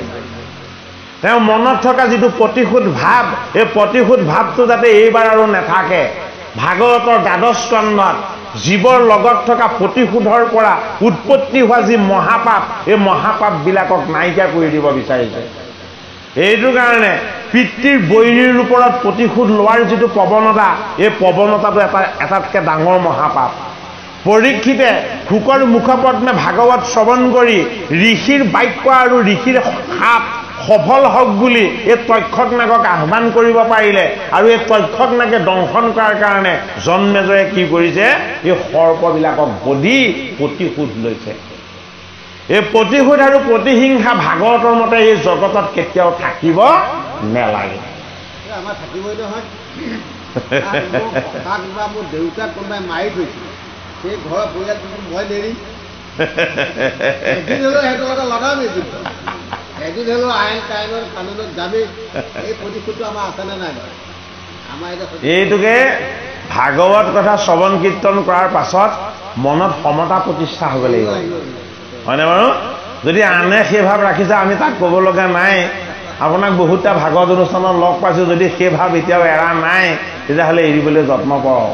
তেওঁ মনত থকা যিটো প্ৰতিশোধ ভাৱ, এই প্ৰতিশোধ ভাৱটো যাতে এইবাৰ আৰু নাথাকে। ভাগৱতৰ দ্বাদশ স্কন্ধত জীৱৰ লগত থকা প্ৰতিশোধৰ পৰা উৎপত্তি হোৱা যি মহাপাপ, এই মহাপাপবিলাকক নাইকিয়া কৰি দিব বিচাৰিছে। এইটো কাৰণে পিতৃৰ বৈৰীৰ ওপৰত প্ৰতিশোধ লোৱাৰ যিটো প্ৰৱণতা, এই প্ৰৱণতাটো এটাতকৈ ডাঙৰ মহাপাপ। পৰীক্ষিতে শুকৰ মুখপদ্মে ভাগৱত শ্ৰৱণ কৰি ঋষিৰ বাক্য আৰু ঋষিৰ সাপ সফল হওক বুলি এই তক্ষকনাগক আহ্বান কৰিব পাৰিলে, আৰু এই তক্ষকনাগে দংশন কৰাৰ কাৰণে জন্মেজয়ে কি কৰিছে? এই সৰ্পবিলাকক বধি প্ৰতিশোধ লৈছে। এই প্ৰতিশোধ আৰু প্ৰতিহিংসা ভাগৱতৰ মতে এই জগতত কেতিয়াও থাকিব নেলাগে। আমাৰ থাকিবই নহয়। মোৰ দেউতাক কোনোবাই মাৰি থৈছিল, সেই ঘৰৰ পৰিয়ালটো মই নেৰিম। এদিন হ'লেও সিহঁতৰ লগত লগামেই, এদিন হ'লেও আইন কাইনৰ কানুনত যামেই। এই প্ৰতিশোধটো আমাৰ আছেনে নাই? আমাৰ এইটোকে ভাগৱত কথা শ্ৰৱণ কীৰ্তন কৰাৰ পাছত মনত সমতা প্ৰতিষ্ঠা হ'ব লাগিব, হয়নে বাৰু? যদি আনে সেই ভাৱ ৰাখিছে, আমি তাক ক'ব লগা নাই। আপোনাক বহুতটা ভাগৱত অনুষ্ঠানত লগ পাইছোঁ, যদি সেই ভাৱ এতিয়াও এৰা নাই, তেতিয়াহ'লে এৰিবলৈ যত্ন কৰক।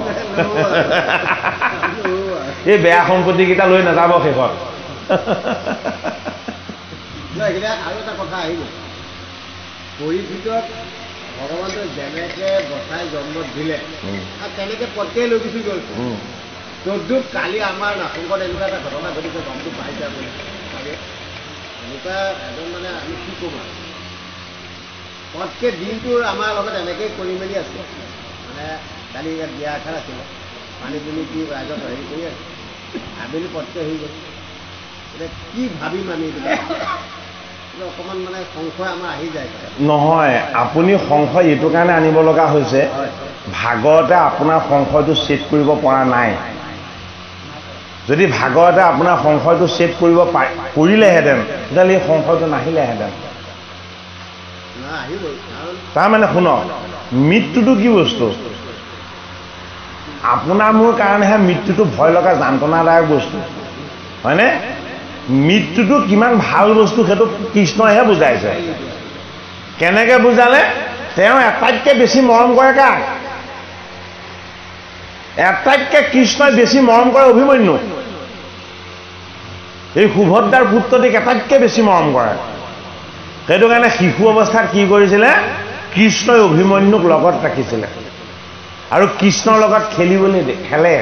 এই বেয়া সম্পত্তিকেইটা লৈ নাযাব শেষত। আৰু এটা কথা আহিব, পৰীক্ষিতক ভগৱানে যেনেকে বচাই জন্ম দিলে, তেনেকে প্ৰত্যেক লৈ গুচি গ'ল। তদ্ৰুপ কালি আমাৰ নাশংকত এনেকুৱা এটা ঘটনা ঘটিছে, গমটো পাইছে আপুনি। এনেকুৱা এজন মানে আমি কি ক'ম আৰু, প্ৰত্যেক দিনটো আমাৰ লগত এনেকেই কৰি মেলি আছো। মানে কালি ইয়াত বিয়া এষাৰ আছিলে, পানী দুনি কি ৰাইজক হেৰি কৰি আছে, আবেলি প্ৰত্যেক হৈ গ'ল। এতিয়া কি ভাবিম আমি এইবিলাক অকণমান মানে সংশয় আমাৰ আহি যায়। নহয়, আপুনি সংশয় এইটো কাৰণে আনিব লগা হৈছে, ভাগৱতে আপোনাৰ সংশয়টো ছেট কৰিব পৰা নাই। যদি ভাগৱতে আপোনাৰ সংশয়টো ছেট কৰিব কৰিলেহেঁতেন তেতিয়াহ'লে এই সংশয়টো নাহিলেহেঁতেন। তাৰমানে শুনক, মৃত্যুটো কি বস্তু? আপোনাৰ মোৰ কাৰণেহে মৃত্যুটো ভয় লগা যন্ত্ৰণাদায়ক বস্তু, হয়নে? মৃত্যুটো কিমান ভাল বস্তু সেইটো কৃষ্ণইহে বুজাইছে। কেনেকৈ বুজালে? তেওঁ আটাইতকৈ বেছি মৰম কৰে কাক? আটাইতকৈ কৃষ্ণই বেছি মৰম কৰে অভিমন্যু। এই সুভদ্ৰাৰ পুত্ৰটিক আটাইতকৈ বেছি মৰম কৰে। সেইটো কাৰণে শিশু অৱস্থাত কি কৰিছিলে? কৃষ্ণই অভিমন্যুক লগত ৰাখিছিলে আৰু কৃষ্ণৰ লগত খেলিবলৈ খেলে।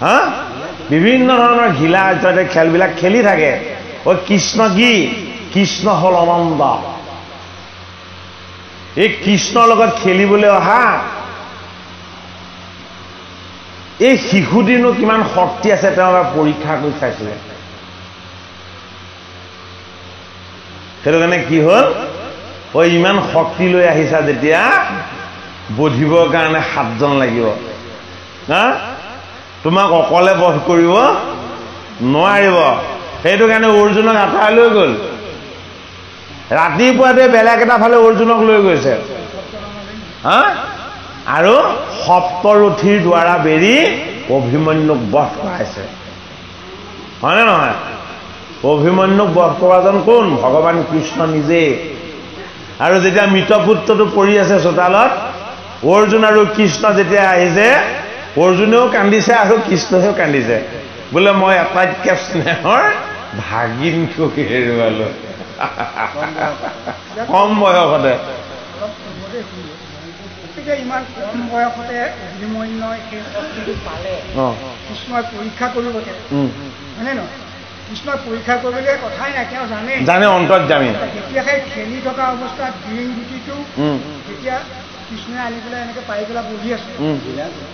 হা, বিভিন্ন ধৰণৰ ঘিলা ইত্যাদি খেলবিলাক খেলি থাকে। কৃষ্ণ কি? কৃষ্ণ হ'ল অনন্ত। এই কৃষ্ণৰ লগত খেলিবলৈ অহা এই শিশুটিনো কিমান শক্তি আছে তেওঁ এবাৰ পৰীক্ষা কৰি চাইছিলে। সেইটো কাৰণে কি হ'ল, ইমান শক্তি লৈ আহিছা যেতিয়া বধিবৰ কাৰণে 7জন লাগিব, হা, তোমাক অকলে বধ কৰিব নোৱাৰিব। সেইটো কাৰণে অৰ্জুনক আঁতৰাই লৈ গ'ল। ৰাতিপুৱাতে বেলেগ এটা ফালে অৰ্জুনক লৈ গৈছে, হা, আৰু সপ্তৰথীৰ দ্বাৰা বেৰি অভিমন্যুক বধ কৰাইছে, হয়নে নহয়? অভিমন্যুক বধ কৰাজন কোন? ভগৱান কৃষ্ণ নিজে। আৰু যেতিয়া মৃতপুত্ৰটো পৰি আছে চোতালত, অৰ্জুন আৰু কৃষ্ণ যেতিয়া আহিছে, অৰ্জুনেও কান্দিছে আৰু কৃষ্ণইও কান্দিছে, বোলে মই আটাইতকৈ স্নেহৰ ভাগিনটোক হেৰুৱালো। কম বয়সতে। ইমান কম বয়সতে অভিমন্যুই সেই শক্তিটো পালে, কৃষ্ণই পৰীক্ষা কৰিব, হয়নে নহয়? কৃষ্ণই পৰীক্ষা কৰিবলৈ কথাই নাই, তেওঁ জানে অন্তৰ্যামী। তেতিয়া সেই খেলি থকা অৱস্থাত বীৰ গুটিটো যেতিয়া কৃষ্ণই আনি পেলাই এনেকৈ পাই পেলাই বহি আছে,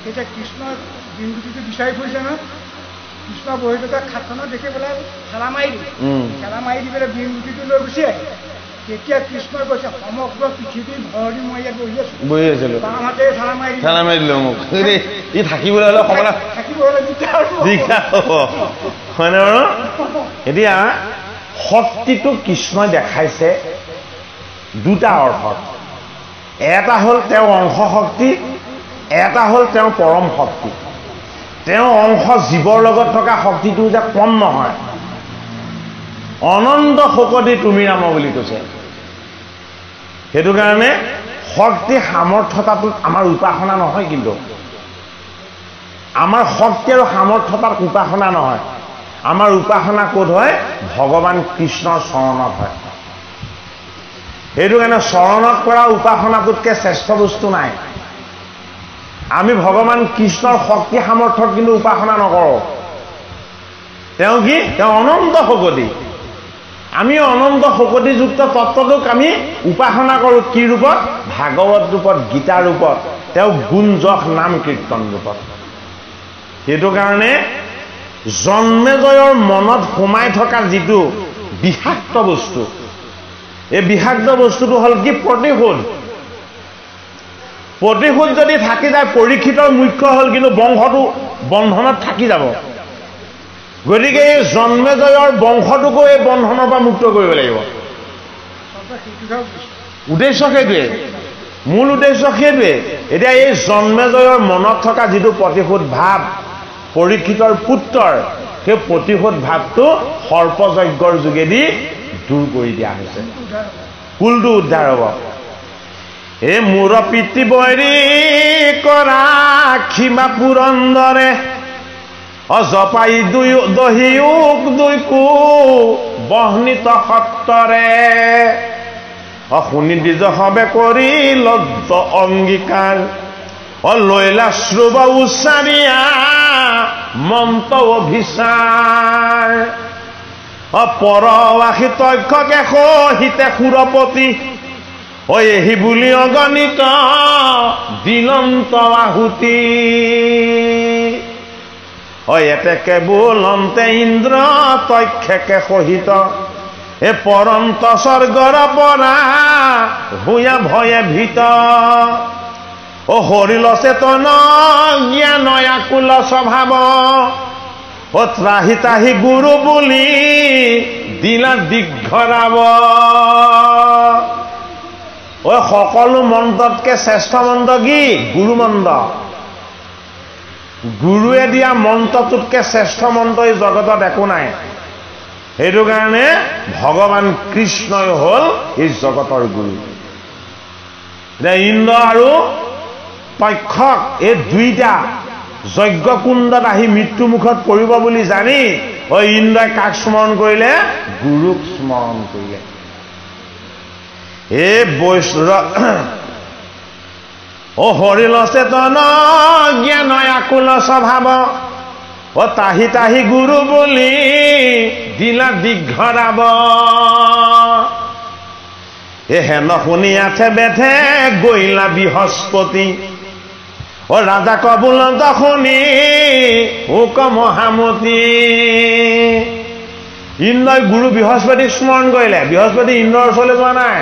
তেতিয়া কৃষ্ণই বীৰ গুটিটো বিচাৰি ফুৰিছে নহয়। কৃষ্ণ বহি থকা খাটখনত দেখি পেলাই ঠেলা মাৰি দিলে, ঠেলা মাৰি দি পেলাই বীৰ গুটিটো লৈ গুচি আহিলে। তেতিয়া কৃষ্ণই কৈছে, সমগ্ৰ পৃথিৱীৰ ভৰদি মই ইয়াত বহি আছিলো, বামহাতে ঠেলা মাৰি দিলো মোক। ই থাকিবলৈ হ'লে দিগদাৰ হ'ব, হয়নে বাৰু? এতিয়া শক্তিটো কৃষ্ণই দেখাইছে দুটা অৰ্থত। এটা হ'ল তেওঁৰ অংশ শক্তি, এটা হ'ল তেওঁৰ পৰম শক্তি। তেওঁৰ অংশ জীৱৰ লগত থকা শক্তিটো যে কম নহয়। অনন্ত শকতি তুমি ৰাম বুলি কৈছে। সেইটো কাৰণে শক্তি সামৰ্থ্যতাটোত আমাৰ উপাসনা নহয়, কিন্তু আমাৰ শক্তি আৰু সামৰ্থ্যতাত উপাসনা নহয়। আমাৰ উপাসনা ক'ত হয়? ভগৱান কৃষ্ণৰ চৰণত হয়। সেইটো কাৰণে চৰণত কৰা উপাসনাটোতকৈ শ্ৰেষ্ঠ বস্তু নাই। আমি ভগৱান কৃষ্ণৰ শক্তি সামৰ্থ্যত কিন্তু উপাসনা নকৰোঁ। তেওঁ কি? তেওঁ অনন্ত শকতি। আমি অনন্ত শকতিযুক্ত তত্ত্বটোক আমি উপাসনা কৰোঁ কি ৰূপত? ভাগৱত ৰূপত, গীতা ৰূপত, তেওঁ গুণ যশ নাম কীৰ্তন ৰূপত। সেইটো কাৰণে জন্মেজয়ৰ মনত সোমাই থকা যিটো বিষাক্ত বস্তু, এই বিষাক্ত বস্তুটো হ'ল কি? প্ৰতিশোধ। প্ৰতিশোধ যদি থাকি যায়, পৰীক্ষিতৰ মুখ্য হ'ল কিন্তু বংশটো বন্ধনত থাকি যাব। গতিকে এই জন্মেজয়ৰ বংশটোকো এই বন্ধনৰ পৰা মুক্ত কৰিব লাগিব। উদ্দেশ্য সেইটোৱে, মূল উদ্দেশ্য সেইটোৱে। এতিয়া এই জন্মেজয়ৰ মনত থকা যিটো প্ৰতিশোধ ভাৱ, পৰীক্ষিতৰ পুত্ৰৰ সেই প্ৰতিশোধ ভাৱটো সৰ্পযজ্ঞৰ যোগেদি দূৰ কৰি দিয়া হৈছে। কুলটো উদ্ধাৰ হ'ব। এই মূৰ পিতৃ বৈৰী কৰা ক্ষীমা পুৰন্দৰে, অজপাই দহিউক দুইকো বহ্নিত সত্তৰে, সুনিদিজ হবে কৰি লব্ধ অংগীকাৰ, লৈলা শ্ৰুব উচ্চাৰিয়া মন্ত অভিচাৰ, পৰবাসী তক্ষকে সহিতে সুৰপতি, এহি বুলি অগণিত দিলন্ত আহুতি। এতেকে বোলন্তে ইন্দ্ৰ তক্ষেকে সহিত পৰন্ত স্বৰ্গৰ পৰা হুয়া ভয়ে ভীত হৰিল চেতন জ্ঞান আকুল স্বভাৱ ত্ৰাহি তাহি গুৰু বুলি দিলা দিগ্ঘৰাব সকলো মন্ত্ৰতকে শ্ৰেষ্ঠ মন্ত্ৰ কি গুৰু মন্ত্ৰ গুৰুৱে দিয়া মন্ত্ৰটোতকে শ্ৰেষ্ঠ মন্ত্ৰ এই জগতত একো নাই সেইটো কাৰণে ভগৱান কৃষ্ণই হ'ল এই জগতৰ গুৰু ইন্দ্ৰ আৰু তক্ষক এই দুইটা যজ্ঞকুণ্ডত আহি মৃত্যু মুখত পৰিব বুলি জানি ইন্দ্ৰই কাক স্মৰণ কৰিলে গুৰুক স্মৰণ কৰিলে এই হৰিল চেতন জ্ঞান আকুল স্বভাৱ তাহি তাহি গুৰু বুলি দিলা দিগ্ঘৰাব হেন শুনি আঠে বেঠে গৈলা বৃহস্পতি ৰাজা কবুলন্ত শুনি হুক মহামতি ইন্দ্ৰই গুৰু বৃহস্পতিক স্মৰণ কৰিলে বৃহস্পতি ইন্দ্ৰৰ ওচৰলৈ যোৱা নাই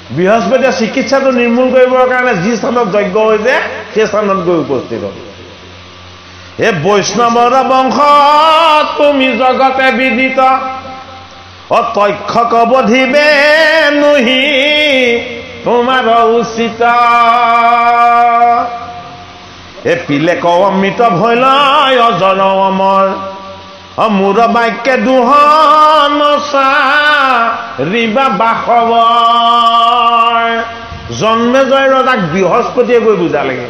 বৃহস্পতিয়ে চিকিৎসাটো নিৰ্মূল কৰিবৰ কাৰণে যি স্থানত যজ্ঞ হৈছে সেই স্থানত গৈ উপস্থিত হ'ল এই বৈষ্ণৱৰ বংশ তুমি জগতে বিদিত তক্ষক বধিবে নুহি তোমাৰ উচিত পিলেক অমৃত ভৈল অজৰ অমৰ মূৰ বাক্যে দুহন ৰিবা বাসৱ জন্মেজয় ৰজাক বৃহস্পতিয়ে গৈ বুজালেগে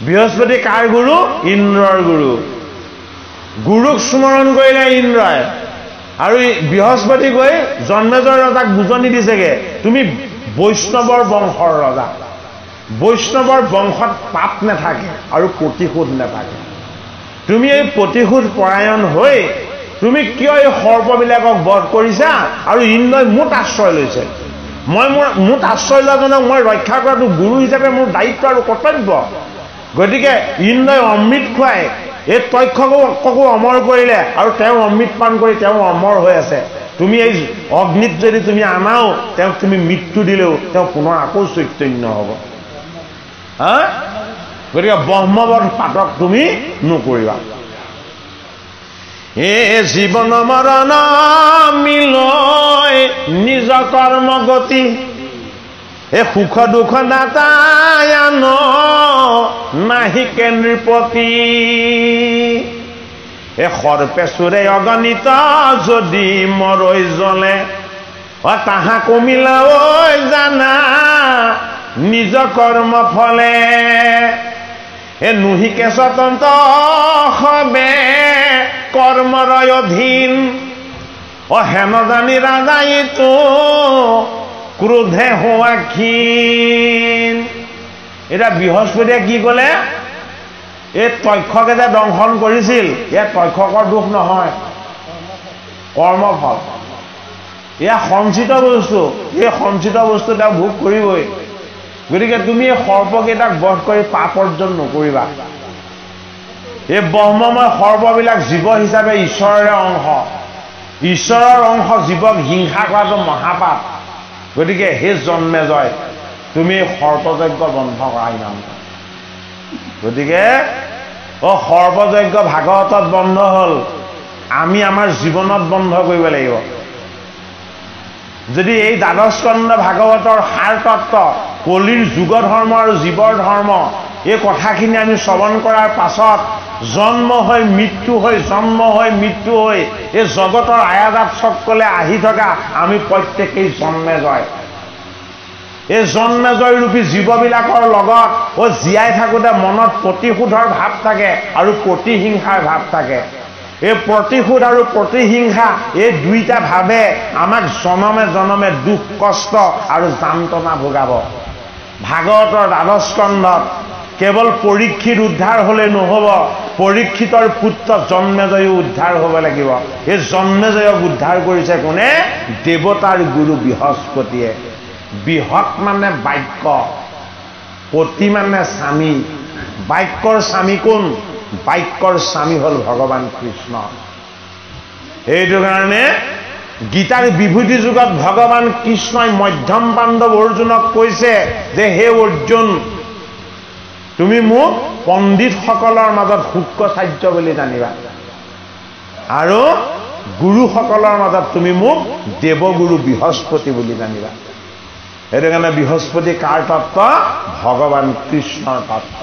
বৃহস্পতি কাৰ গুৰু ইন্দ্ৰৰ গুৰু গুৰুক স্মৰণ কৰিলে ইন্দ্ৰই আৰু বৃহস্পতি গৈ জন্মেজয় ৰজাক বুজনি দিছেগে তুমি বৈষ্ণৱৰ বংশৰ ৰজা বৈষ্ণৱৰ বংশত পাপ নাথাকে আৰু প্ৰতিশোধ নাথাকে তুমি এই প্ৰতিশোধ পৰায়ণ হৈ তুমি কিয় এই সৰ্পবিলাকক বধ কৰিছা আৰু ইন্দ্ৰই মোত আশ্ৰয় লৈছে মই মোত আশ্ৰয় লোৱাজনক মই ৰক্ষা কৰাটো গুৰু হিচাপে মোৰ দায়িত্ব আৰু কৰ্তব্য গতিকে ইন্দ্ৰই অমৃত খুৱাই এই তক্ষকো অমৰ কৰিলে আৰু তেওঁ অমৃত পান কৰি তেওঁ অমৰ হৈ আছে তুমি এই অগ্নিত যদি তুমি আনাও তেওঁক তুমি মৃত্যু দিলেও তেওঁ পুনৰ আকৌ চৈতন্য হ'ব গতিকে ব্ৰহ্মবধ পাতক তুমি নকৰিবা জীৱন মৰণ মিলয় নিজ কৰ্ম গতি সুখ দুখ দাতায়ান নাহিকে নৃপতি সৰ্পে চোৰে অগণিত যদি মৰৈ জ্বলে তাহা কমিলা ঐ জানা নিজ কৰ্ম ফলে নুহিকে স্বতন্ত্ৰ হবে কৰ্মৰয় অধীন হেন জানি ৰাজাইতো ক্ৰোধে হোৱা ক্ষীণ এতিয়া বৃহস্পতিয়ে কি ক'লে এই তক্ষকে যে দংশন কৰিছিল ইয়াত তক্ষকৰ দোষ নহয় কৰ্মফল এয়া সঞ্চিত বস্তু এই সঞ্চিত বস্তু তেওঁ ভোগ কৰিবই গতিকে তুমি এই সৰ্পকেইটাক বধ কৰি পাপ অৰ্জন নকৰিবা এই ব্ৰহ্মময় সৰ্পবিলাক জীৱ হিচাপে ঈশ্বৰৰে অংশ ঈশ্বৰৰ অংশ জীৱক হিংসা কৰাটো মহাপাপ গতিকে সেই জন্মেজয় তুমি সৰ্পযজ্ঞ বন্ধ কৰাই নাম গতিকে সৰ্পযজ্ঞ ভাগৱতত বন্ধ হ'ল আমি আমাৰ জীৱনত বন্ধ কৰিব লাগিব যদি এই দ্বাদশ স্কন্ধ ভাগৱতৰ সাৰ তত্ত্ব কলিৰ যুগ ধৰ্ম আৰু জীৱৰ ধৰ্ম এই কথাখিনি আমি শ্ৰৱণ কৰাৰ পাছত জন্ম হৈ মৃত্যু হৈ জন্ম হৈ মৃত্যু হৈ এই জগতৰ আয়াজাত চক্ৰলে আহি থকা আমি প্ৰত্যেকেই জন্মেজয় এই জন্মেজয় ৰূপী জীৱবিলাকৰ লগত জীয়াই থাকোঁতে মনত প্ৰতিশোধৰ ভাৱ থাকে আৰু প্ৰতিহিংসাৰ ভাৱ থাকে এই প্ৰতিশোধ আৰু প্ৰতিহিংসা এই দুইটা ভাৱে আমাক জনমে জনমে দুখ কষ্ট আৰু যান্ত্ৰণা ভোগাব ভাগৱতৰ দ্বাদশ স্কন্ধত কেৱল পৰীক্ষিত উদ্ধাৰ হলে নহব পৰীক্ষিতৰ পুত্ৰ জন্মেজয়ো উদ্ধাৰ হ'ব লাগিব এই জন্মেজয়ক উদ্ধাৰ কৰিছে কোনে দেৱতাৰ গুৰু বৃহস্পতিয়ে বৃহৎ মানে বাক্য পতি মানে স্বামী বাক্যৰ স্বামী কোন বাক্যৰ স্বামী হ'ল ভগৱান কৃষ্ণ। এইটো কাৰণে গীতাৰ বিভূতি যুগত ভগৱান কৃষ্ণই মধ্যম পাণ্ডৱ অৰ্জুনক কৈছে যে হে অৰ্জুন, তুমি মোক পণ্ডিতসকলৰ মাজত শুক্ৰাচাৰ্য বুলি জানিবা, আৰু গুৰুসকলৰ মাজত তুমি মোক দেৱগুৰু বৃহস্পতি বুলি জানিবা। সেইটো কাৰণে বৃহস্পতি কাৰ তত্ত্ব? ভগৱান কৃষ্ণৰ তত্ত্ব।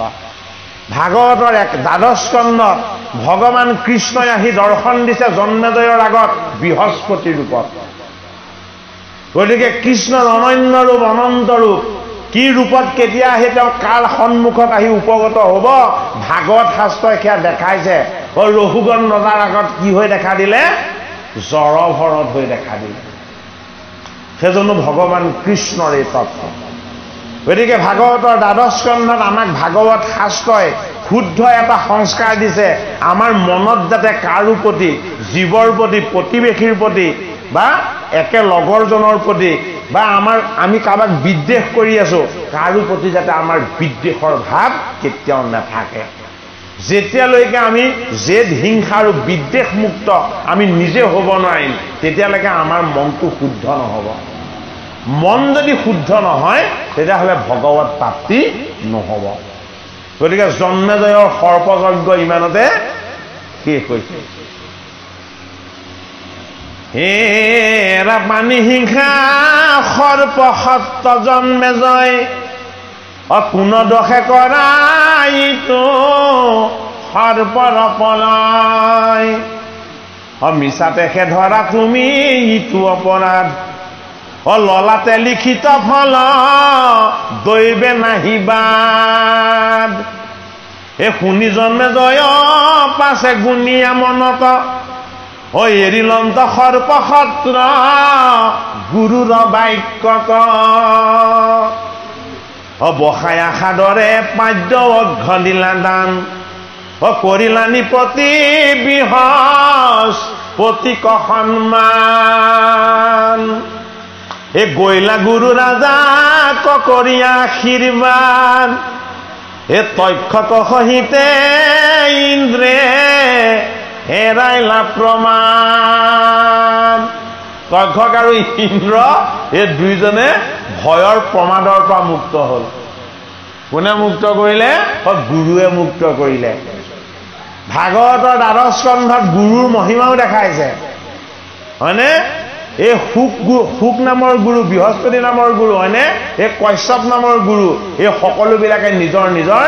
ভাগৱতৰ ১২ স্কন্ধত ভগৱান কৃষ্ণই আহি দৰ্শন দিছে জন্মেজয়ৰ আগত বৃহস্পতি ৰূপত। গতিকে কৃষ্ণৰ অনন্য ৰূপ, অনন্ত ৰূপ। কি ৰূপত কেতিয়া আহি তেওঁ কাৰ সন্মুখত আহি উপগত হ'ব, ভাগৱত শাস্ত্ৰই সেয়া দেখাইছে। ৰঘুগণ ৰজাৰ আগত কি হৈ দেখা দিলে? জড়ভৰত হৈ দেখা দিলে। সেইজনো ভগৱান কৃষ্ণৰ এই তত্ত্ব। গতিকে ভাগৱতৰ ১২ স্কন্ধত আমাক ভাগৱত শাস্ত্ৰই শুদ্ধ এটা সংস্কাৰ দিছে, আমাৰ মনত যাতে কাৰো প্ৰতি, জীৱৰ প্ৰতি, প্ৰতিবেশীৰ প্ৰতি বা একে লগৰজনৰ প্ৰতি বা আমি কাৰোবাক বিদ্বেষ কৰি আছো, কাৰো প্ৰতি যাতে আমাৰ বিদ্বেষৰ ভাৱ কেতিয়াও নাথাকে। যেতিয়ালৈকে আমি জেদ, হিংসা আৰু বিদ্বেষ মুক্ত আমি নিজে হ'ব নোৱাৰিম, তেতিয়ালৈকে আমাৰ মনটো শুদ্ধ নহ'ব। মন যদি শুদ্ধ নহয়, তেতিয়াহ'লে ভগৱত প্ৰাপ্তি নহ'ব। গতিকে জন্মেজয়ৰ সৰ্পযজ্ঞ ইমানতে শেষ হৈছে। হেৰা পানী হিংসা সৰ্প সত্য জন্মেজয়, কোন দোষে কৰা ইটো সৰ্পৰ পলয়, মিছাতেহে ধৰা তুমি ইটো অপৰাধ, ললাতে লিখিত ফল দৈবে নাহিবাদ। শুনি জন্মেজয় পাছে গুণীয়া মনত, এৰিলন্ত সৰ্প সত্ৰ গুৰুৰ বাক্যত, বসাই আশাদৰে পাদ্য অঘ্য দিলা দান, কৰিলানি প্ৰতি বৃহস্পতিক সন্মান, গৈলা গুৰু ৰাজাক কৰি আশীৰ্বাদ, তক্ষক সহিতে ইন্দ্ৰে হেৰাইলা প্ৰমাণ। তক্ষক আৰু ইন্দ্ৰ এই দুইজনে ভয়ৰ প্ৰমাদৰ পৰা মুক্ত হ'ল। কোনে মুক্ত কৰিলে? গুৰুৱে মুক্ত কৰিলে। ভাগৱতৰ ১২ স্কন্ধত গুৰুৰ মহিমাও দেখাইছে, হয়নে? এই শুক নামৰ গুৰু, বৃহস্পতি নামৰ গুৰু, হয়নে? এই কশ্যপ নামৰ গুৰু, এই সকলোবিলাকে নিজৰ নিজৰ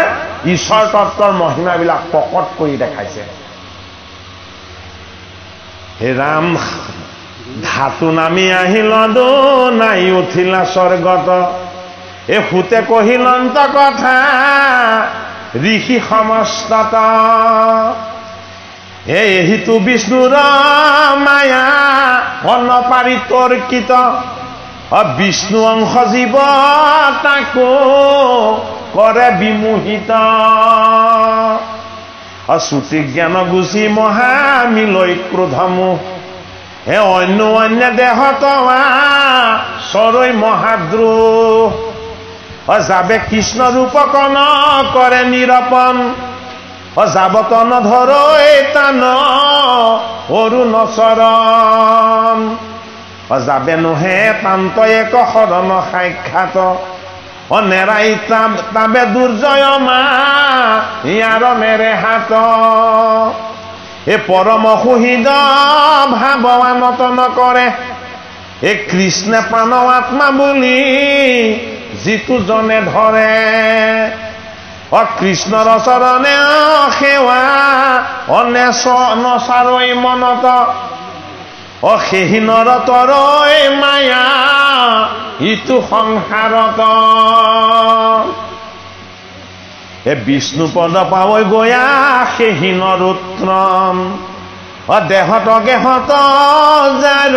ঈশ্বৰ তত্ত্বৰ মহিমাবিলাক প্ৰকট কৰি দেখাইছে। হে ৰাম ধাতু নামি আহিল নাই উঠিলা স্বৰ্গত, সুতে কহিলন্ত কথা ঋষি সমস্তত, এহিতু বিষ্ণুৰ মায়া অনপাৰি তৰ্কিত, বিষ্ণু অংশ জীৱ তাকো কৰে বিমোহিত, শ্ৰুতি জ্ঞান গুচি মহামিলৈ ক্ৰোধমু, অন্য অন্য দেহত চৰৈ মহাদ্ৰোহ, যাবে কৃষ্ণ ৰূপক কৰে নিৰপন, যাবত নধৰৈ তান অৰুণ চৰণ, যাবে নোহে তান্ত এক শৰণ সাক্ষাৎ, নেৰাই তাবে দুৰ্জয় মা ইয়াৰ নেৰে হাত, পৰম সুহৃদ ভাৱৱানত নকৰে, কৃষ্ণে প্ৰাণ আত্মা বুলি যিটো জনে ধৰে, কৃষ্ণৰ চৰণে সেৱা নচাৰৈ মনত, সেহি নৰতৰৈ মায়া ইটো সংসাৰত, বিষ্ণু পদ পাৱৈ গয়া সেহি নৰোত্তম, দেহত গেহত যাৰ